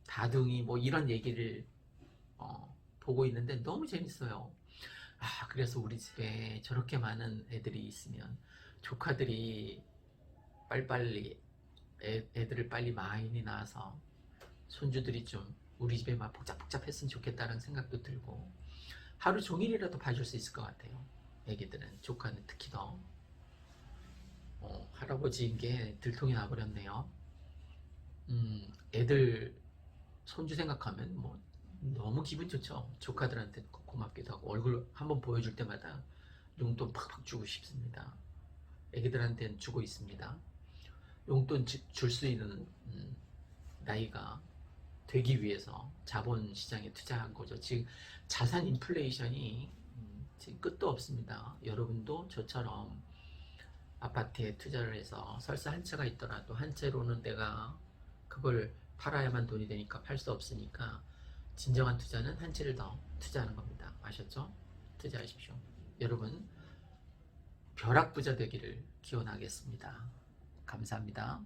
다둥이 뭐 이런 얘기를 보고 있는데 너무 재밌어요. 아, 그래서 우리 집에 저렇게 많은 애들이 있으면 조카들이 빨리빨리 애들을 빨리 많이 낳아서 손주들이 좀 우리 집에 막 복잡복잡했으면 좋겠다는 생각도 들고 하루 종일이라도 봐줄 수 있을 것 같아요. 애기들은 조카는 특히 더 할아버지인 게 들통이 나버렸네요. 애들 손주 생각하면 뭐 너무 기분 좋죠. 조카들한테 고맙기도 하고 얼굴 한번 보여줄 때마다 용돈 팍팍 주고 싶습니다. 애기들한테는 주고 있습니다. 용돈 줄 수 있는 나이가 되기 위해서 자본시장에 투자한 거죠. 지금 자산 인플레이션이 지금 끝도 없습니다. 여러분도 저처럼 아파트에 투자를 해서 설사 한 채가 있더라도 한 채로는 내가 그걸 팔아야만 돈이 되니까 팔 수 없으니까 진정한 투자는 한 채를 더 투자하는 겁니다. 아셨죠? 투자하십시오. 여러분 벼락부자 되기를 기원하겠습니다. 감사합니다.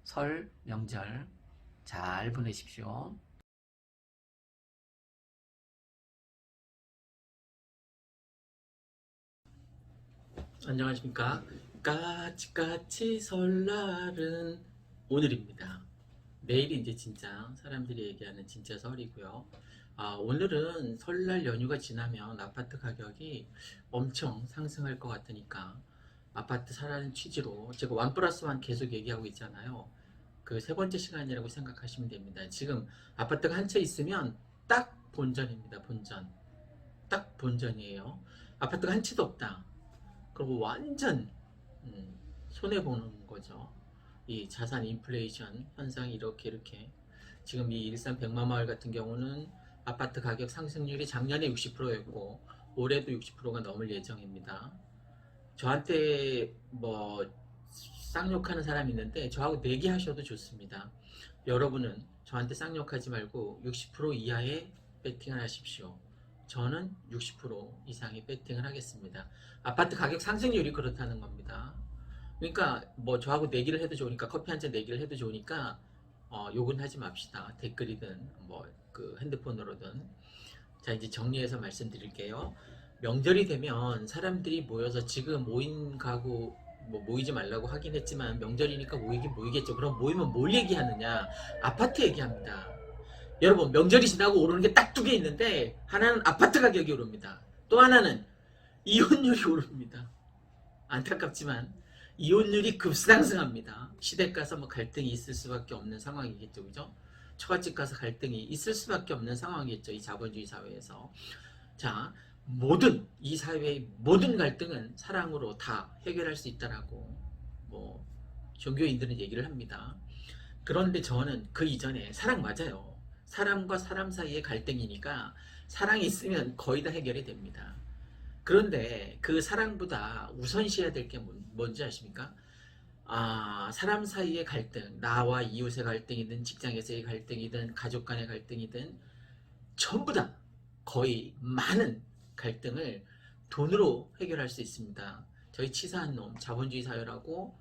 설 명절 잘 보내십시오. 안녕하십니까. 까치까치 설날은 오늘입니다. 내일이 이제 진짜 사람들이 얘기하는 진짜 설이고요. 오늘은 설날 연휴가 지나면 아파트 가격이 엄청 상승할 것 같으니까 아파트 사라는 취지로 제가 1+1 계속 얘기하고 있잖아요. 그 3번째 시간이라고 생각하시면 됩니다. 지금 아파트가 한 채 있으면 딱 본전입니다. 본전. 딱 본전이에요. 아파트가 한 채도 없다. 그리고 완전 손해보는 거죠. 이 자산 인플레이션 현상이 이렇게 지금 이 일산 백마마을 같은 경우는 아파트 가격 상승률이 작년에 60%였고 올해도 60%가 넘을 예정입니다. 저한테 뭐 쌍욕하는 사람이 있는데 저하고 내기하셔도 좋습니다. 여러분은 저한테 쌍욕하지 말고 60% 이하의 베팅을 하십시오. 저는 60% 이상의 베팅을 하겠습니다. 아파트 가격 상승률이 그렇다는 겁니다. 그러니까 뭐 저하고 내기를 해도 좋으니까, 커피 한 잔 내기를 해도 좋으니까 욕은 하지 맙시다. 댓글이든 뭐 그 핸드폰으로든. 자, 이제 정리해서 말씀드릴게요. 명절이 되면 사람들이 모여서, 지금 모인 가구 뭐 모이지 말라고 하긴 했지만 명절이니까 모이긴 모이겠죠. 그럼 모이면 뭘 얘기하느냐? 아파트 얘기합니다. 여러분, 명절이 지나고 오르는 게 딱 두 개 있는데, 하나는 아파트 가격이 오릅니다. 또 하나는 이혼율이 오릅니다. 안타깝지만 이혼율이 급상승합니다. 시댁 가서 뭐 갈등이 있을 수밖에 없는 상황이겠죠, 그죠? 처갓집 가서 갈등이 있을 수밖에 없는 상황이겠죠, 이 자본주의 사회에서. 자, 이 사회의 모든 갈등은 사랑으로 다 해결할 수 있다라고 뭐 종교인들은 얘기를 합니다. 그런데 저는 그 이전에, 사랑 맞아요. 사람과 사람 사이의 갈등이니까 사랑이 있으면 거의 다 해결이 됩니다. 그런데 그 사랑보다 우선시해야 될 게 뭔지 아십니까? 사람 사이의 갈등, 나와 이웃의 갈등이든 직장에서의 갈등이든 가족 간의 갈등이든 전부 다, 거의 많은 갈등을 돈으로 해결할 수 있습니다. 저희 치사한 놈, 자본주의 사회라고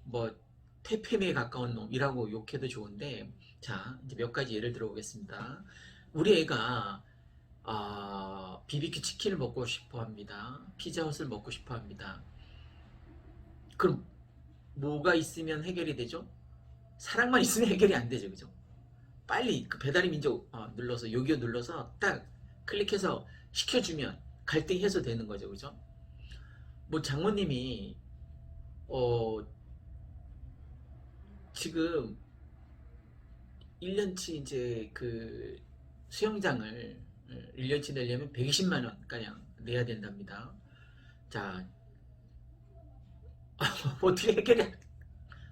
뭐 퇴폐미에 가까운 놈이라고 욕해도 좋은데, 자, 이제 몇 가지 예를 들어 보겠습니다. 우리 애가 BBQ 치킨을 먹고 싶어 합니다. 피자헛을 먹고 싶어 합니다. 그럼 뭐가 있으면 해결이 되죠? 사랑만 있으면 해결이 안 되죠, 그죠? 빨리 그 배달의 민족 눌러서, 요기요 눌러서 딱 클릭해서 시켜주면 갈등이 해소되는 거죠, 그죠? 뭐 장모님이 지금 1년치 이제 그 수영장을 1년치 내려면 120만 원 가량 내야 된답니다. 자, 어떻게 해결이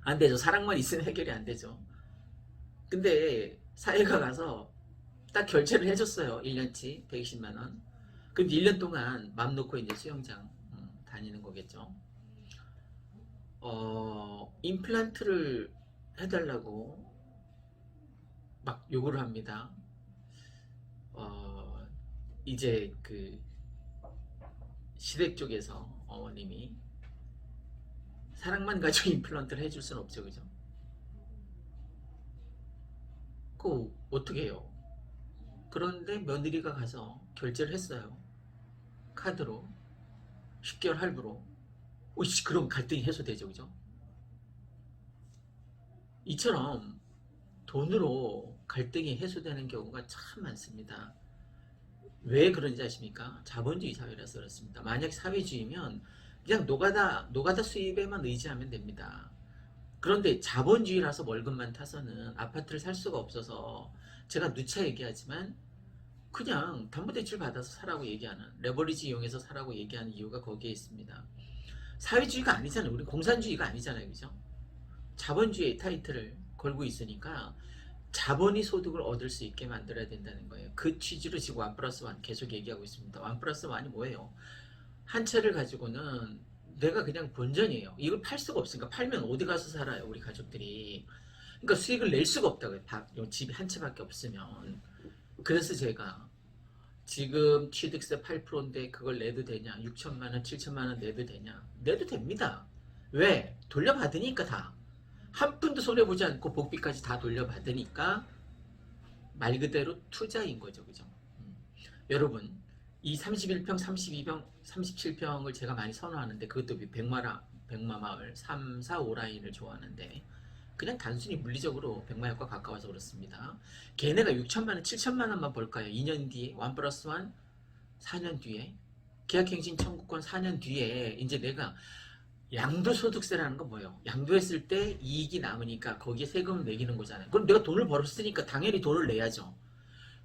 안 되죠. 사랑만 있으면 해결이 안 되죠. 근데 사회가 가서 딱 결제를 해줬어요. 1년치 120만 원. 그럼 1년 동안 맘 놓고 이제 수영장 다니는 거겠죠. 임플란트를 해달라고 막 요구를 합니다. 이제 그 시댁 쪽에서 어머님이 사랑만 가지고 임플란트를 해줄 수는 없죠, 그죠? 그거 어떻게 해요? 그런데 며느리가 가서 결제를 했어요. 카드로 10개월 할부로. 그럼 갈등이 해소되죠, 그죠? 이처럼 돈으로 갈등이 해소되는 경우가 참 많습니다. 왜 그런지 아십니까? 자본주의 사회라서 그렇습니다. 만약 사회주의면 그냥 노가다 수입에만 의지하면 됩니다. 그런데 자본주의라서 월급만 타서는 아파트를 살 수가 없어서, 제가 누차 얘기하지만 그냥 담보대출 받아서 사라고 얘기하는, 레버리지 이용해서 사라고 얘기하는 이유가 거기에 있습니다. 사회주의가 아니잖아요. 우리 공산주의가 아니잖아요, 그죠? 자본주의의 타이틀을 걸고 있으니까 자본이 소득을 얻을 수 있게 만들어야 된다는 거예요. 그 취지로 지금 1+1 계속 얘기하고 있습니다. 1+1이 뭐예요? 한 채를 가지고는 내가 그냥 본전이에요. 이걸 팔 수가 없으니까, 팔면 어디 가서 살아요, 우리 가족들이. 그러니까 수익을 낼 수가 없다고요. 집이 한 채밖에 없으면. 그래서 제가 지금 취득세 8%인데 그걸 내도 되냐? 6천만 원, 7천만 원 내도 되냐? 내도 됩니다. 왜? 돌려받으니까 다. 한 푼도 손해보지 않고 복비까지 다 돌려받으니까 말 그대로 투자인 거죠, 그죠? 여러분, 이 31평, 32평, 37평을 제가 많이 선호하는데, 그것도 백마마을 3, 4, 5라인을 좋아하는데, 그냥 단순히 물리적으로 백마역과 가까워서 그렇습니다. 걔네가 6천만 원, 7천만 원만 벌까요? 2년 뒤에 1+1 4년 뒤에 계약갱신 청구권 4년 뒤에 이제 내가 양도소득세라는 건 뭐예요? 양도했을 때 이익이 남으니까 거기에 세금을 매기는 거잖아요. 그럼 내가 돈을 벌었으니까 당연히 돈을 내야죠.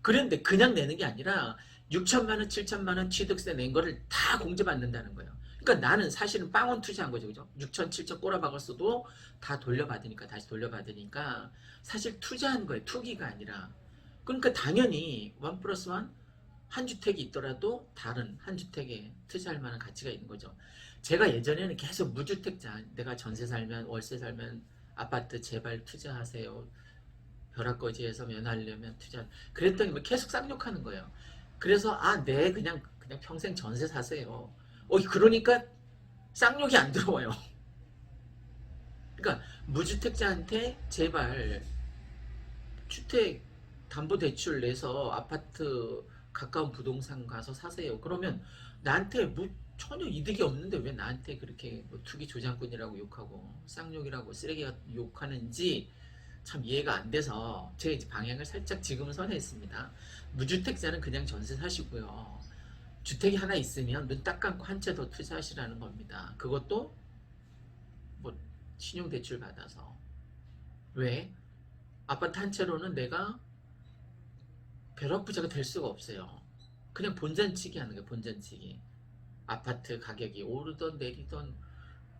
그런데 그냥 내는 게 아니라 6천만 원, 7천만 원 취득세 낸 거를 다 공제받는다는 거예요. 그러니까 나는 사실은 빵원 투자한 거죠, 그죠? 6천, 7천 꼬라박았어도 다 돌려받으니까, 다시 돌려받으니까 사실 투자한 거예요. 투기가 아니라. 그러니까 당연히 1+1 한 주택이 있더라도 다른 한 주택에 투자할 만한 가치가 있는 거죠. 제가 예전에는 계속 무주택자, 내가 전세 살면, 월세 살면 아파트 제발 투자하세요. 벼락거지에서 면하려면 투자. 그랬더니 뭐 계속 쌍욕하는 거예요. 그래서 네 그냥 평생 전세 사세요. 그러니까 쌍욕이 안 들어와요. 그러니까 무주택자한테 제발 주택 담보대출 내서 아파트 가까운 부동산 가서 사세요. 그러면 나한테 뭐 전혀 이득이 없는데 왜 나한테 그렇게 뭐 투기 조장꾼이라고 욕하고 쌍욕이라고 쓰레기 욕하는지 참 이해가 안 돼서 제 이제 방향을 살짝 지금은 선회했습니다. 무주택자는 그냥 전세 사시고요. 주택이 하나 있으면 눈 딱 감고 한 채 더 투자하시라는 겁니다. 그것도 뭐 신용대출 받아서. 왜? 아파트 한 채로는 내가 벼락부자가 될 수가 없어요. 그냥 본전치기 하는 거예요. 본전치기. 아파트 가격이 오르던 내리던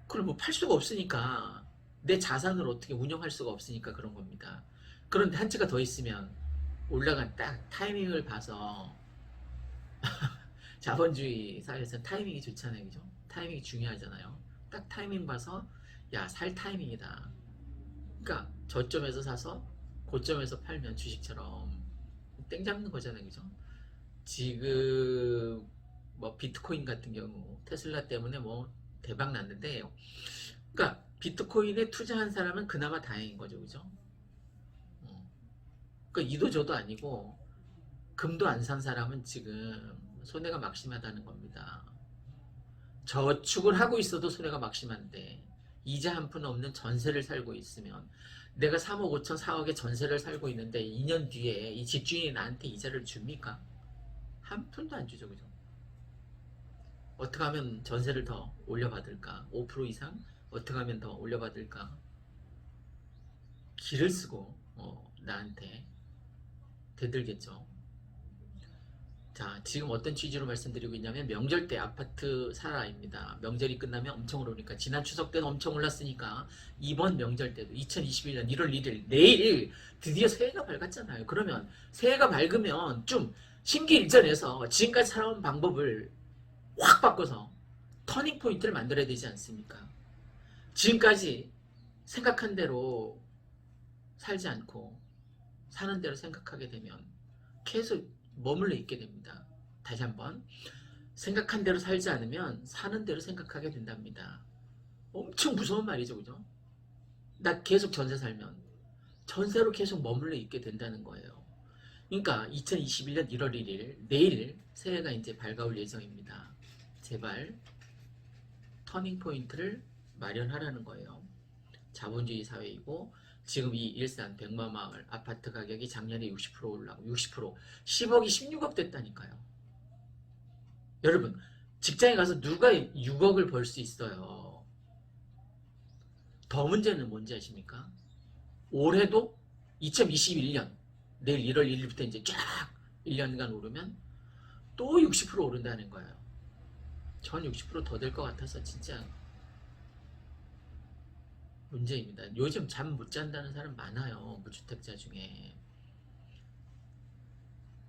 그걸 뭐 팔 수가 없으니까 내 자산을 어떻게 운영할 수가 없으니까 그런 겁니다. 그런데 한 채가 더 있으면 올라간 딱 타이밍을 봐서 자본주의 사회에서 타이밍이 좋잖아요. 그죠? 타이밍이 중요하잖아요. 딱 타이밍 봐서 살 타이밍이다. 그러니까 저점에서 사서 고점에서 팔면 주식처럼 땡 잡는 거잖아요. 그죠? 지금 뭐 비트코인 같은 경우 테슬라 때문에 뭐 대박 났는데 그러니까 비트코인에 투자한 사람은 그나마 다행인 거죠. 그죠? 그러니까 이도 저도 아니고 금도 안 산 사람은 지금 손해가 막심하다는 겁니다. 저축을 하고 있어도 손해가 막심한데 이자 한 푼 없는 전세를 살고 있으면 내가 3억 5천 4억의 전세를 살고 있는데 2년 뒤에 이 집주인이 나한테 이자를 줍니까? 한 푼도 안 주죠. 그죠? 어떻게 하면 전세를 더 올려받을까? 5% 이상? 어떻게 하면 더 올려받을까? 기를 쓰고 나한테 대들겠죠. 자, 지금 어떤 취지로 말씀드리고 있냐면 명절 때 아파트 사라입니다. 명절이 끝나면 엄청 오르니까 지난 추석 때는 엄청 올랐으니까 이번 명절 때도 2021년 1월 1일 내일 드디어 새해가 밝았잖아요. 그러면 새해가 밝으면 좀 심기일전해서 지금까지 살아온 방법을 확 바꿔서 터닝 포인트를 만들어야 되지 않습니까? 지금까지 생각한 대로 살지 않고 사는 대로 생각하게 되면 계속 머물러 있게 됩니다. 다시 한번 생각한 대로 살지 않으면 사는 대로 생각하게 된답니다. 엄청 무서운 말이죠. 그죠? 나 계속 전세 살면 전세로 계속 머물러 있게 된다는 거예요. 그러니까 2021년 1월 1일 내일 새해가 이제 밝아올 예정입니다. 제발 터닝 포인트를 마련하라는 거예요. 자본주의 사회이고 지금 이 일산 백마마을 아파트 가격이 작년에 60% 올라고 60% 10억이 16억 됐다니까요. 여러분 직장에 가서 누가 6억을 벌 수 있어요. 더 문제는 뭔지 아십니까? 올해도 2021년 내일 1월 1일부터 이제 쫙 1년간 오르면 또 60% 오른다는 거예요. 전 60%더 될 것 같아서 진짜 문제입니다. 요즘 잠 못 잔다는 사람 많아요. 무주택자 중에.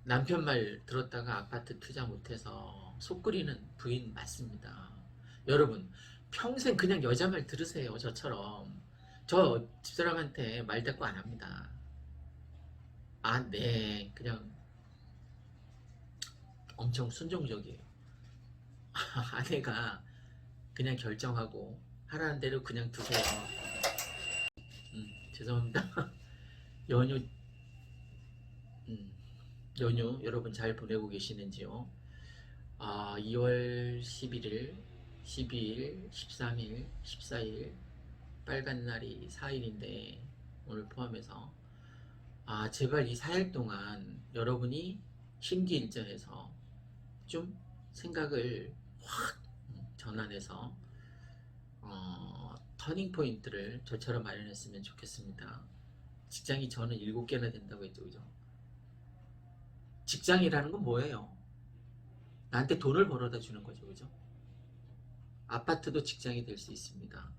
남편 말 들었다가 아파트 투자 못해서 속 끓이는 부인 맞습니다. 여러분 평생 그냥 여자 말 들으세요. 저처럼. 저 집사람한테 말 대꾸 안 합니다. 네. 그냥 엄청 순종적이에요. 아내가 그냥 결정하고 하라는 대로 그냥 두세요. 죄송합니다. 연휴 연휴 여러분 잘 보내고 계시는지요? 2월 11일, 12일, 13일, 14일 빨간 날이 4일인데 오늘 포함해서 제발 이 4일 동안 여러분이 심기일전해서 좀 생각을 확 전환해서 터닝 포인트를 저처럼 마련했으면 좋겠습니다. 직장이 저는 7개나 된다고 했죠. 그죠? 직장이라는 건 뭐예요? 나한테 돈을 벌어다 주는 거죠. 그죠? 아파트도 직장이 될 수 있습니다.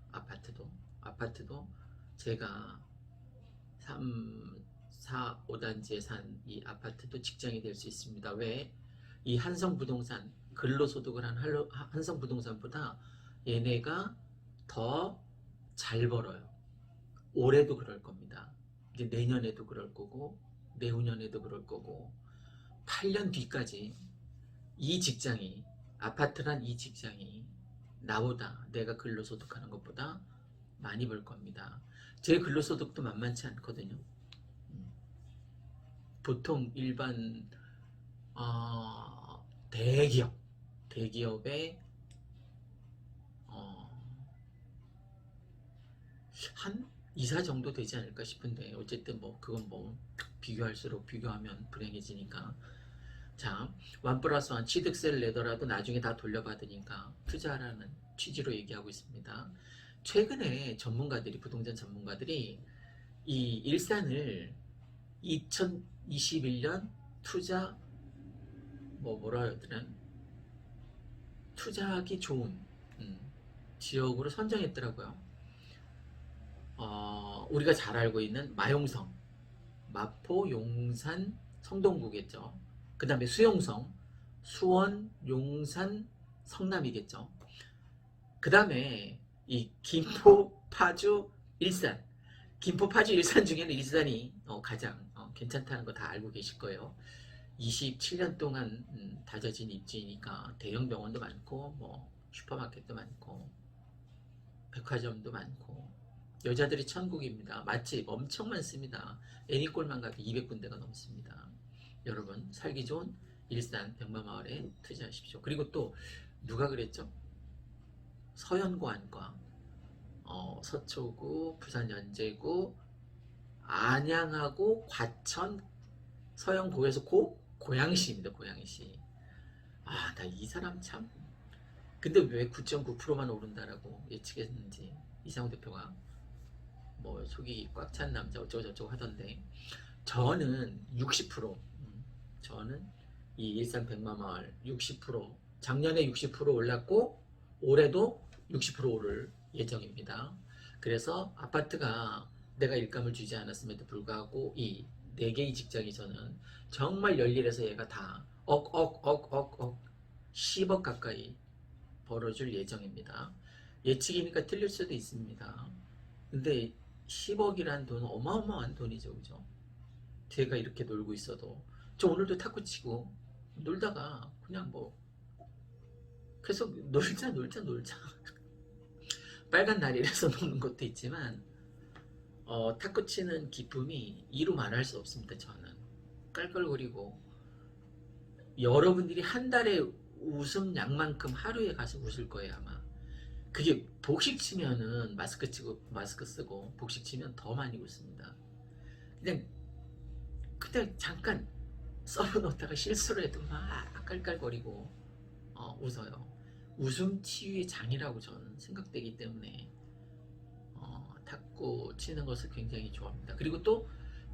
아파트도 제가 3, 4, 5단지에 산 이 아파트도 직장이 될 수 있습니다. 왜? 이 한성부동산 근로소득을 한 한성부동산보다 얘네가 더 잘 벌어요. 올해도 그럴 겁니다. 이제 내년에도 그럴 거고 내후년에도 그럴 거고 8년 뒤까지 이 직장이 아파트란 이 직장이 나보다 내가 근로소득하는 것보다 많이 벌 겁니다. 제 근로소득도 만만치 않거든요. 보통 일반 대기업의 한 2사 정도 되지 않을까 싶은데 어쨌든 뭐 그건 뭐 비교할수록 비교하면 불행해지니까 자, 1 플러스 1 취득세를 내더라도 나중에 다 돌려받으니까 투자하라는 취지로 얘기하고 있습니다. 최근에 전문가들이 부동산 전문가들이 이 일산을 2021년 투자 뭐라 해야 되나 투자하기 좋은 지역으로 선정했더라고요. 우리가 잘 알고 있는 마용성, 마포, 용산, 성동구겠죠. 그 다음에 수용성, 수원, 용산, 성남이겠죠. 그 다음에 이 김포, 파주, 일산. 김포, 파주, 일산 중에는 일산이 가장 괜찮다는 거 다 알고 계실 거예요. 27년 동안 다져진 입지니까 대형 병원도 많고 뭐 슈퍼마켓도 많고 백화점도 많고 여자들이 천국입니다. 맛집 엄청 많습니다. 애니꼴만 가도 200군데가 넘습니다. 여러분 살기 좋은 일산 백마마을에 투자하십시오. 그리고 또 누가 그랬죠? 서연고 안과 서초구, 부산 연제구, 안양하고 과천, 서영고에서 고양시입니다. 고양시. 나 이 사람 참. 근데 왜 9.9%만 오른다라고 예측했는지 이상호 대표가 뭐 속이 꽉 찬 남자 어쩌고저쩌고 하던데 저는 60% 저는 이 일산 백마마을 60% 작년에 60% 올랐고 올해도 60% 오를 예정입니다. 그래서 아파트가 내가 일감을 주지 않았음에도 불구하고 이 4개의 직장이 저는 정말 열일해서 얘가 다 억 10억 가까이 벌어줄 예정입니다. 예측이니까 틀릴 수도 있습니다. 근데 10억이란 돈은 어마어마한 돈이죠. 그죠? 제가 이렇게 놀고 있어도 저 오늘도 탁구 치고 놀다가 그냥 뭐 계속 놀자 빨간 날이라서 노는 것도 있지만 탁구 치는 기쁨이 이루 말할 수 없습니다. 저는 깔깔거리고 여러분들이 한 달에 웃음 양만큼 하루에 가서 웃을 거예요 아마. 그게 복식 치면은 마스크 쓰고 복식 치면 더 많이 웃습니다. 그냥 잠깐 썰어 놓다가 실수를 해도 막 깔깔거리고 웃어요. 웃음 치유의 장이라고 저는 생각되기 때문에 탁구 치는 것을 굉장히 좋아합니다. 그리고 또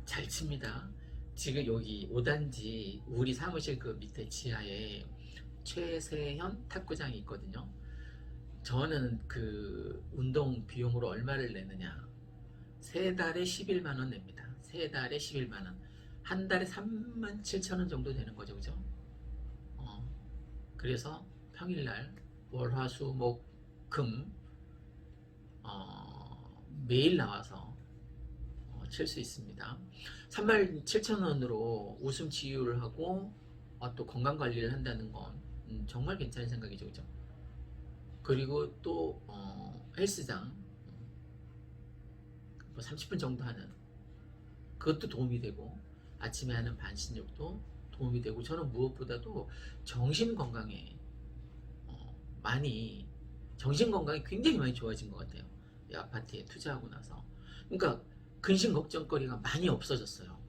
잘 칩니다. 지금 여기 5단지 우리 사무실 그 밑에 지하에 최세현 탁구장이 있거든요. 저는 그 운동 비용으로 얼마를 내느냐 3달에 11만원 냅니다. 3달에 11만원 한 달에 37,000원 정도 되는 거죠. 그죠? 그래서 평일날 월화수목금 매일 나와서 칠 수 있습니다. 37,000원으로 웃음 치유를 하고 또 건강관리를 한다는 건 정말 괜찮은 생각이죠. 그죠? 그리고 또 헬스장 뭐 30분 정도 하는 그것도 도움이 되고 아침에 하는 반신욕도 도움이 되고 저는 무엇보다도 정신건강에 정신건강이 굉장히 많이 좋아진 것 같아요. 이 아파트에 투자하고 나서. 그러니까 근심 걱정거리가 많이 없어졌어요.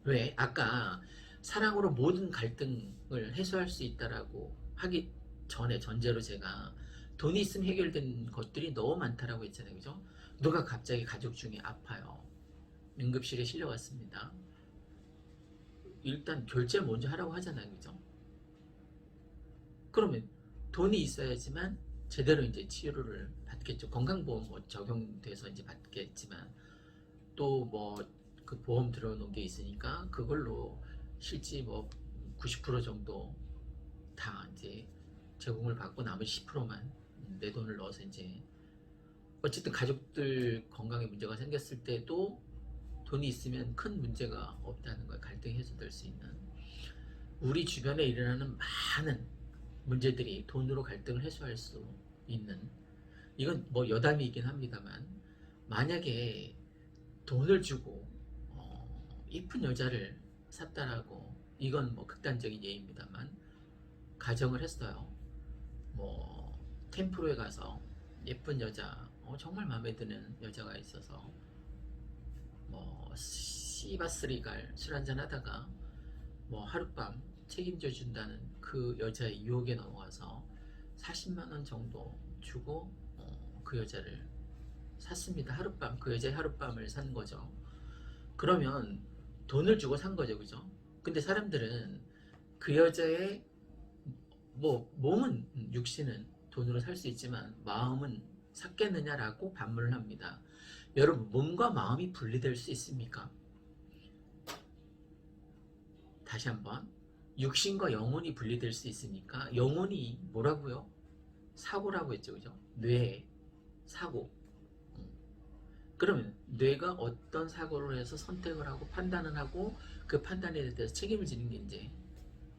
왜? 아까 사랑으로 모든 갈등을 해소할 수 있다라고 하기 전에 전제로 제가 돈이 있으면 해결된 것들이 너무 많다라고 했잖아요. 그죠? 누가 갑자기 가족 중에 아파요. 응급실에 실려왔습니다. 일단 결제를 먼저 하라고 하잖아요. 그죠? 그러면 돈이 있어야지만 제대로 이제 치료를 받겠죠. 건강보험 뭐 적용돼서 이제 받겠지만 또 뭐 그 보험 들어놓은 게 있으니까 그걸로 실제 뭐 90% 정도 다 이제 제공을 받고 나머지 10%만 내 돈을 넣어서 이제 어쨌든 가족들 건강에 문제가 생겼을 때도 돈이 있으면 큰 문제가 없다는 거예요. 갈등이 해소될 수 있는. 우리 주변에 일어나는 많은 문제들이 돈으로 갈등을 해소할 수 있는, 이건 뭐 여담이긴 합니다만, 만약에 돈을 주고 이쁜 여자를 샀다라고, 이건 뭐 극단적인 예입니다만, 가정을 했어요. 뭐 템프로에 가서 예쁜 여자, 정말 마음에 드는 여자가 있어서 뭐 씨바스리갈 술 한잔 하다가 뭐 하룻밤 책임져 준다는 그 여자의 유혹에 넘어가서 40만 원 정도 주고 그 여자를 샀습니다. 하룻밤, 그 여자의 하룻밤을 산 거죠. 그러면 돈을 주고 산 거죠, 그죠? 근데 사람들은 그 여자의 뭐 몸은, 육신은 돈으로 살 수 있지만 마음은 샀겠느냐라고 반문을 합니다. 여러분, 몸과 마음이 분리될 수 있습니까? 다시 한번, 육신과 영혼이 분리될 수 있습니까? 영혼이 뭐라고요? 사고라고 했죠, 그죠? 뇌, 사고. 그러면 뇌가 어떤 사고를 해서 선택을 하고 판단을 하고 그 판단에 대해서 책임을 지는 게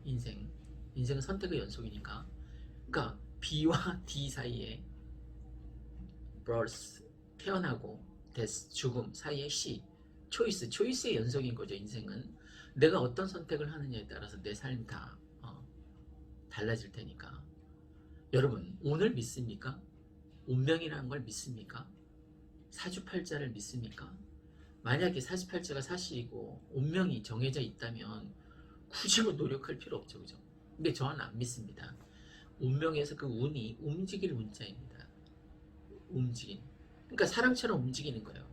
이제 인생은 선택의 연속이니까. 그러니까 B와 D 사이에 birth, 태어나고 death, 죽음 사이에 C, 초이스의 연속인 거죠. 인생은 내가 어떤 선택을 하느냐에 따라서 내 삶이 다 달라질 테니까. 여러분, 오늘 믿습니까? 운명이라는 걸 믿습니까? 사주팔자를 믿습니까? 만약에 사주팔자가 사실이고 운명이 정해져 있다면 굳이 뭐 노력할 필요 없죠, 그죠? 근데 저는 안 믿습니다. 운명에서 그 운이 움직일 문자입니다. 그러니까 사랑처럼 움직이는 거예요.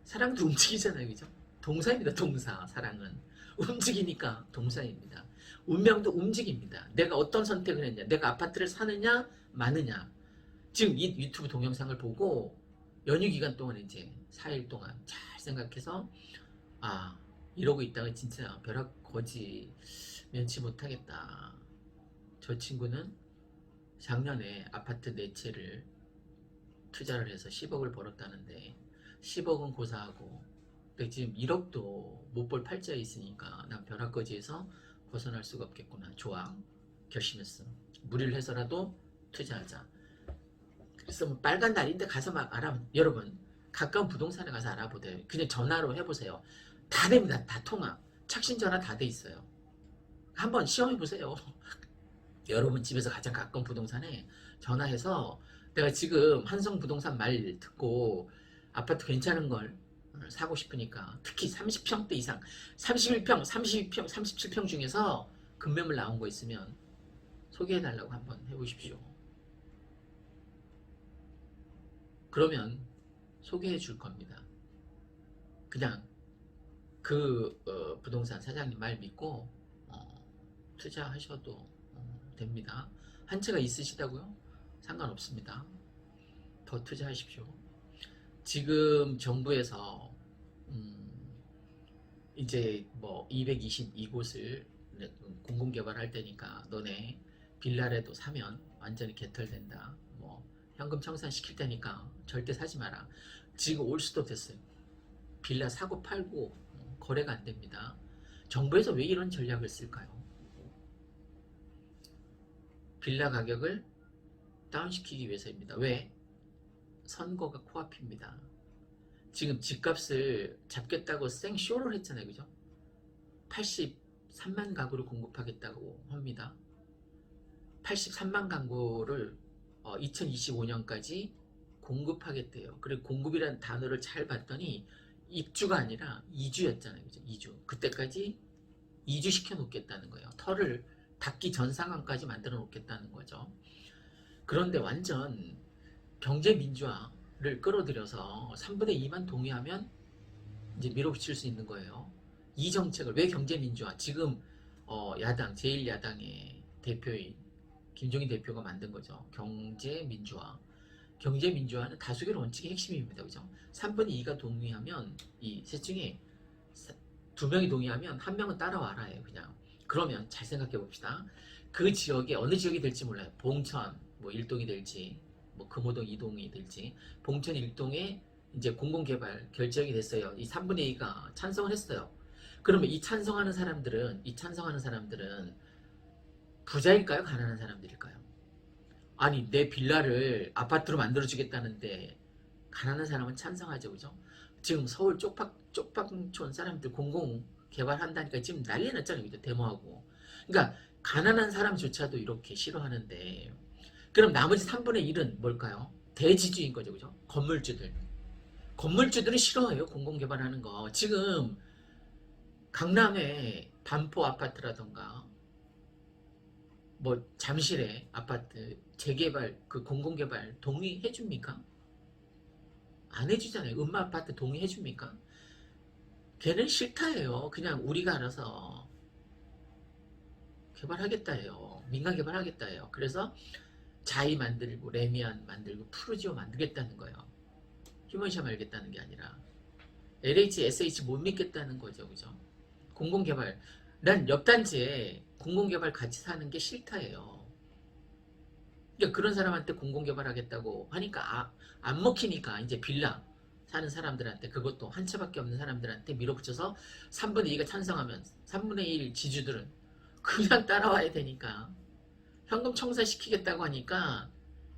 사랑도 움직이잖아요, 그죠? 동사입니다, 동사. 사랑은 움직이니까 동사입니다. 운명도 움직입니다. 내가 어떤 선택을 했냐, 내가 아파트를 사느냐 마느냐. 지금 이 유튜브 동영상을 보고 연휴 기간 동안 이제 4일 동안 잘 생각해서 이러고 있다가 진짜 벼락 거지 면치 못하겠다. 저 친구는 작년에 아파트 4채를 투자를 해서 10억을 벌었다는데 10억은 고사하고 근데 지금 1억도 못 벌 팔자에 있으니까 난 벼락거지에서 벗어날 수가 없겠구나. 좋아, 결심했어. 무리를 해서라도 투자하자. 그래서 뭐 빨간 날인데 가서 막 여러분 가까운 부동산에 가서 알아보세요. 그냥 전화로 해보세요. 다 됩니다. 다 통화. 착신 전화 다 돼 있어요. 한번 시험해 보세요. 여러분 집에서 가장 가까운 부동산에 전화해서 내가 지금 한성 부동산 말 듣고 아파트 괜찮은 걸 사고 싶으니까 특히 30평대 이상 31평, 32평, 37평 중에서 급매물 나온 거 있으면 소개해달라고 한번 해보십시오. 그러면 소개해 줄 겁니다. 그냥 그 부동산 사장님 말 믿고 투자하셔도 됩니다. 한 채가 있으시다고요? 상관없습니다. 더 투자하십시오. 지금 정부에서 이제 뭐 222곳을 공공개발할 때니까 너네 빌라라도 사면 완전히 개털된다. 뭐 현금 청산 시킬 테니까 절대 사지 마라. 지금 올 수도 됐어요. 빌라 사고 팔고 거래가 안 됩니다. 정부에서 왜 이런 전략을 쓸까요? 빌라 가격을 다운시키기 위해서입니다. 왜? 선거가 코앞입니다. 지금 집값을 잡겠다고 생쇼를 했잖아요, 그죠? 83만 가구를 공급하겠다고 합니다. 83만 가구를 2025년까지 공급하겠대요. 그리고 공급이라는 단어를 잘 봤더니 입주가 아니라 이주였잖아요, 그죠? 이주. 그때까지 이주시켜 놓겠다는 거예요. 터를 닫기 전 상황까지 만들어 놓겠다는 거죠. 그런데 완전 경제 민주화를 끌어들여서 3분의 2만 동의하면 이제 밀어붙일 수 있는 거예요. 이 정책을 왜 경제 민주화? 지금 야당 제1야당의 대표인 김종인 대표가 만든 거죠. 경제 민주화. 경제 민주화는 다수결 원칙의 핵심입니다. 그죠? 3분의 2가 동의하면 이 셋 중에 2명이 동의하면 1명은 따라와라예요. 그냥. 그러면 잘 생각해 봅시다. 그 지역에 어느 지역이 될지 몰라요. 봉천 뭐 1동이 될지 뭐 금호동 2동이 될지 봉천 1동에 이제 공공개발 결정이 됐어요. 이 3분의 2가 찬성을 했어요. 그러면 이 찬성하는 사람들은 부자일까요? 가난한 사람들일까요? 아니, 내 빌라를 아파트로 만들어주겠다는데 가난한 사람은 찬성하죠, 그죠? 지금 서울 쪽방촌 사람들 공공 개발한다니까 지금 난리 났잖아요, 그죠? 데모하고. 그러니까 가난한 사람조차도 이렇게 싫어하는데, 그럼 나머지 3분의 1은 뭘까요? 대지주인 거죠, 그죠? 건물주들이 싫어해요, 공공 개발하는 거. 지금 강남에 반포 아파트라던가 뭐 잠실에 아파트 재개발 그 공공개발 동의해 줍니까? 안 해주잖아요. 음마 아파트 동의해 줍니까? 걔는 싫다예요. 그냥 우리가 알아서 개발하겠다 해요. 민간 개발하겠다 해요. 그래서 자이 만들고 레미안 만들고 푸르지오 만들겠다는 거예요. 휴먼시아 말겠다는 게 아니라 LH, SH 못 믿겠다는 거죠. 그죠? 공공개발. 난 옆 단지에 공공개발 같이 사는 게 싫다예요. 그러니까 그런 사람한테 공공개발하겠다고 하니까 안 먹히니까 이제 빌라 사는 사람들한테, 그것도 한 채밖에 없는 사람들한테 밀어붙여서 3분의 2가 찬성하면 3분의 1 지주들은 그냥 따라와야 되니까 현금 청산시키겠다고 하니까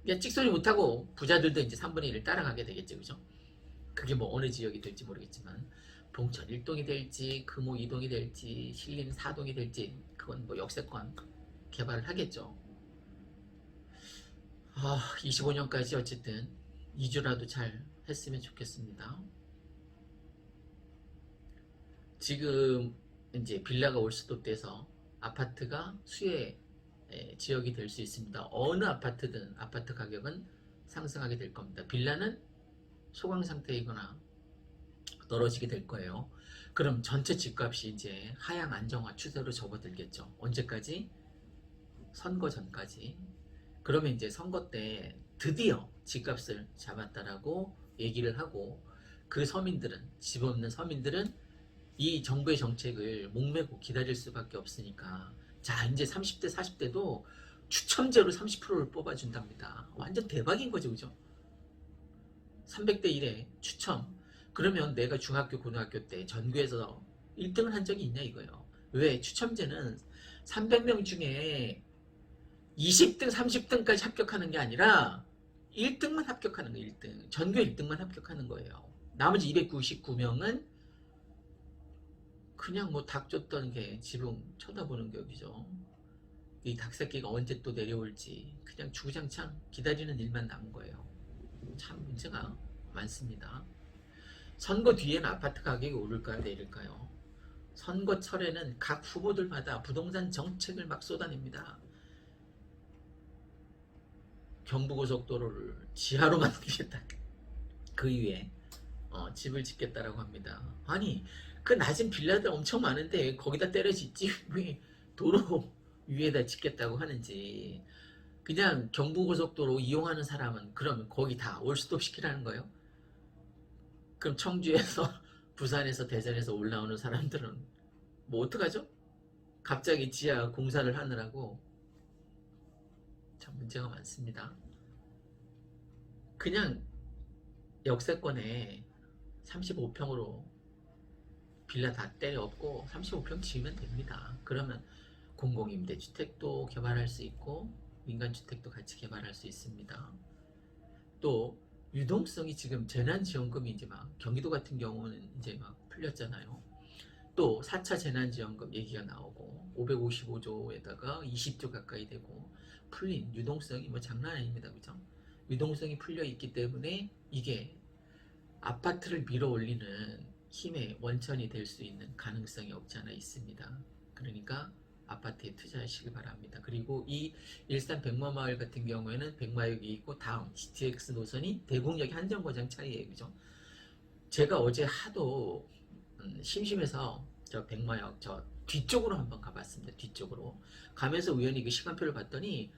그냥 찍소리 못하고 부자들도 이제 3분의 1을 따라가게 되겠죠. 그죠? 그게 뭐 어느 지역이 될지 모르겠지만 봉천 1동이 될지 금호 2동이 될지 신림 4동이 될지 그건 뭐 역세권 개발을 하겠죠. 25년까지 어쨌든 2주라도 잘 했으면 좋겠습니다. 지금 이제 빌라가 올 수도 돼서 아파트가 수혜 지역이 될 수 있습니다. 어느 아파트든 아파트 가격은 상승하게 될 겁니다. 빌라는 소강 상태이거나 떨어지게 될 거예요. 그럼 전체 집값이 이제 하향 안정화 추세로 접어들겠죠. 언제까지? 선거 전까지. 그러면 이제 선거 때 드디어 집값을 잡았다라고 얘기를 하고, 그 서민들은, 집 없는 서민들은 이 정부의 정책을 목매고 기다릴 수밖에 없으니까, 자, 이제 30대 40대도 추첨제로 30%를 뽑아준답니다. 완전 대박인 거죠, 그죠? 300대 1에 추첨. 그러면 내가 중학교 고등학교 때 전교에서 1등을 한 적이 있냐 이거예요. 왜? 추첨제는 300명 중에 20등 30등까지 합격하는 게 아니라 1등만 합격하는 거예요. 1등. 전교 1등만 합격하는 거예요. 나머지 299명은 그냥 뭐 닭 줬던 게 지붕 쳐다보는 격이죠. 이 닭새끼가 언제 또 내려올지 그냥 주구장창 기다리는 일만 남은 거예요. 참 문제가 많습니다. 선거 뒤에는 아파트 가격이 오를까요, 내릴까요? 선거철에는 각 후보들마다 부동산 정책을 막 쏟아냅니다. 경부고속도로를 지하로 만들겠다. 그 위에 집을 짓겠다라고 합니다. 아니, 그 낮은 빌라들 엄청 많은데 거기다 때려 짓지 왜 도로 위에다 짓겠다고 하는지. 그냥 경부고속도로 이용하는 사람은 그러면 거기 다 올스톱 시키라는 거예요? 그럼 청주에서 부산에서 대전에서 올라오는 사람들은 뭐 어떡하죠? 갑자기 지하 공사를 하느라고 참 문제가 많습니다. 그냥 역세권에 35평으로 빌라 다 때려 엎고 35평 지으면 됩니다. 그러면 공공임대주택도 개발할 수 있고 민간주택도 같이 개발할 수 있습니다. 또 유동성이 지금 재난지원금이 이제 막 경기도 같은 경우는 이제 막 풀렸잖아요. 또 4차 재난지원금 얘기가 나오고 555조에다가 20조 가까이 되고 풀린 유동성이 뭐 장난 아닙니다. 그죠? 유동성이 풀려 있기 때문에 이게 아파트를 밀어 올리는 힘의 원천이 될 수 있는 가능성이 없지 않아 있습니다. 그러니까 아파트에 투자하시기 바랍니다. 그리고 이 일산 백마마을 같은 경우에는 백마역이 있고 다음 GTX 노선이 대곡역이 한 정거장 차이에요. 그죠? 제가 어제 하도 심심해서 저 백마역 저 뒤쪽으로 한번 가봤습니다. 뒤쪽으로 가면서 우연히 그 시간표를 봤더니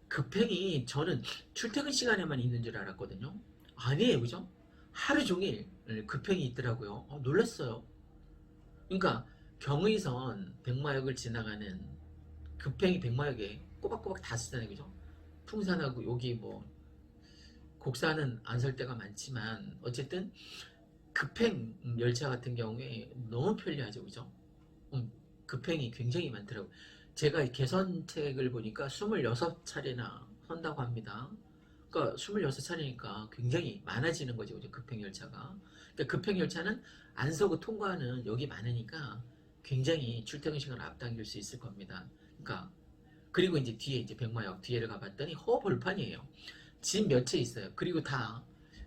급행이 저는 출퇴근 시간에만 있는 줄 알았거든요. 아니에요. 그죠? 하루 종일 급행이 있더라고요. 놀랐어요. 그러니까 경의선 백마역을 지나가는 급행이 백마역에 꼬박꼬박 다 쓰잖아요. 그죠? 풍산하고 여기 뭐 국산은 안 설 때가 많지만 어쨌든 급행 열차 같은 경우에 너무 편리하죠, 그죠? 급행이 굉장히 많더라고요. 제가 개선책을 보니까 26차례나 선다고 합니다. 그러니까 26차례니까 굉장히 많아지는 거죠, 그죠? 급행 열차가. 그러니까 급행 열차는 안 서고 통과하는 역이 많으니까 굉장히 출퇴근 시간을 앞당길 수 있을 겁니다. 그러니까 그리고 이제 뒤에 이제 백마역 뒤에를 가봤더니 허벌판이에요. 집 몇 채 있어요. 그리고 다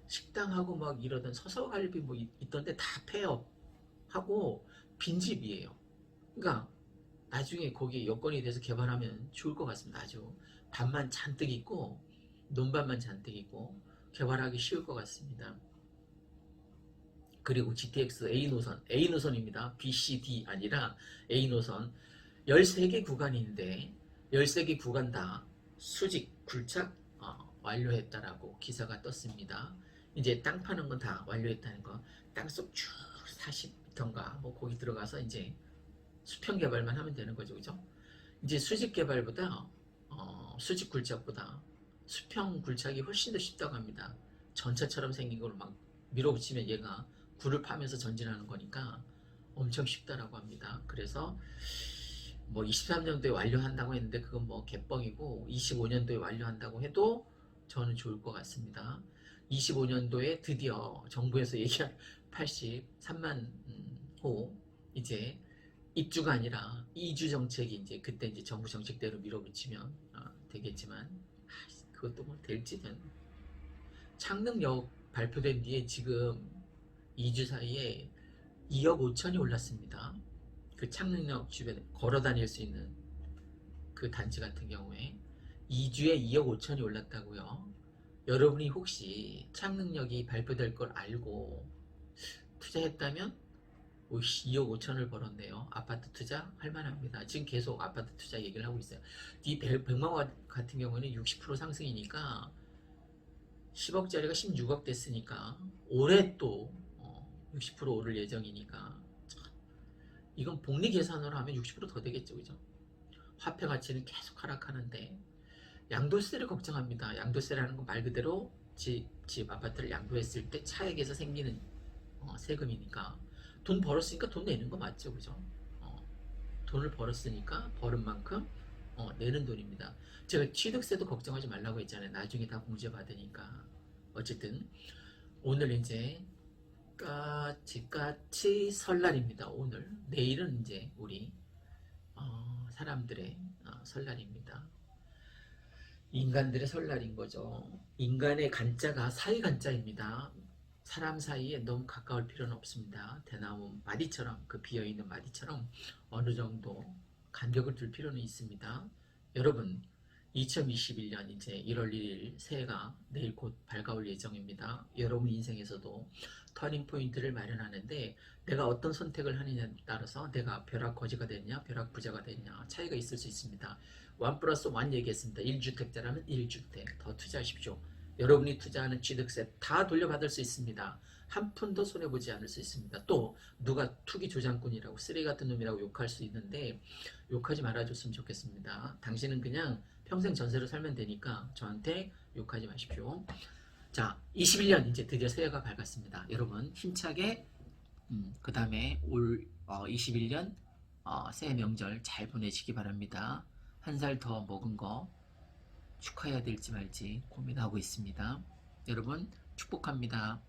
식당하고 막 이러던 서서갈비 뭐 있던데 다 폐업하고 빈집이에요. 그러니까 나중에 거기 여건이 돼서 개발하면 좋을 것 같습니다. 아주 밭만 잔뜩 있고 논밭만 잔뜩 있고 개발하기 쉬울 것 같습니다. 그리고 GTX A 노선입니다. B, C, D 아니라 A 노선 13개 구간인데 13개 구간 다 수직 굴착 완료했다라고 기사가 떴습니다. 이제 땅 파는 건 다 완료했다는 거. 땅속 쭉 40m인가 뭐 거기 들어가서 이제 수평 개발만 하면 되는 거죠, 그죠? 이제 수직 개발보다 수직 굴착보다 수평 굴착이 훨씬 더 쉽다고 합니다. 전차처럼 생긴 걸 막 밀어붙이면 얘가 굴을 파면서 전진하는 거니까 엄청 쉽다라고 합니다. 그래서 뭐 23년도에 완료한다고 했는데 그건 뭐 개뻥이고 25년도에 완료한다고 해도 저는 좋을 것 같습니다. 25년도에 드디어 정부에서 얘기한 83만 호 이제 입주가 아니라 이주 정책이 이제 그때 이제 정부 정책대로 밀어붙이면 되겠지만 그것도 뭐 될지는 창릉역 발표된 뒤에 지금 2주 사이에 2억 5천이 올랐습니다. 그 창릉역 주변에 걸어 다닐 수 있는 그 단지 같은 경우에 2주에 2억 5천이 올랐다고요. 여러분이 혹시 창릉역이 발표될 걸 알고 투자했다면 2억 5천을 벌었네요. 아파트 투자 할 만합니다. 지금 계속 아파트 투자 얘기를 하고 있어요. 이 백마원 같은 경우는 60% 상승이니까 10억짜리가 16억 됐으니까 올해 또 60% 오를 예정이니까 이건 복리 계산으로 하면 60%더 되겠죠, 그죠? 화폐 가치는 계속 하락하는데 양도세를 걱정합니다. 양도세라는 건 말 그대로 집 아파트를 양도했을 때 차액에서 생기는 세금이니까 돈 벌었으니까 돈 내는 거 맞죠, 그죠? 돈을 벌었으니까 벌은 만큼 내는 돈입니다. 제가 취득세도 걱정하지 말라고 했잖아요. 나중에 다 공제받으니까. 어쨌든 오늘 이제 까치 설날입니다. 오늘 내일은 이제 우리 사람들의 설날입니다. 인간들의 설날인 거죠. 인간의 간자가 사이 간자입니다. 사람 사이에 너무 가까울 필요는 없습니다. 대나무 마디처럼 그 비어있는 마디처럼 어느 정도 간격을 둘 필요는 있습니다. 여러분 2021년 이제 1월 1일 새해가 내일 곧 밝아올 예정입니다. 여러분 인생에서도 터닝 포인트를 마련하는데 내가 어떤 선택을 하느냐에 따라서 내가 벼락 거지가 됐냐 벼락 부자가 됐냐 차이가 있을 수 있습니다. 1+1 얘기했습니다. 1주택자라면 1주택 더 투자하십시오. 여러분이 투자하는 취득세 다 돌려받을 수 있습니다. 한 푼도 손해보지 않을 수 있습니다. 또 누가 투기 조장꾼이라고 쓰레기 같은 놈이라고 욕할 수 있는데 욕하지 말아줬으면 좋겠습니다. 당신은 그냥 평생 전세로 살면 되니까 저한테 욕하지 마십시오. 자, 21년 이제 드디어 새해가 밝았습니다. 여러분 힘차게 그 다음에 올 21년 새해 명절 잘 보내시기 바랍니다. 한 살 더 먹은 거 축하해야 될지 말지 고민하고 있습니다. 여러분 축복합니다.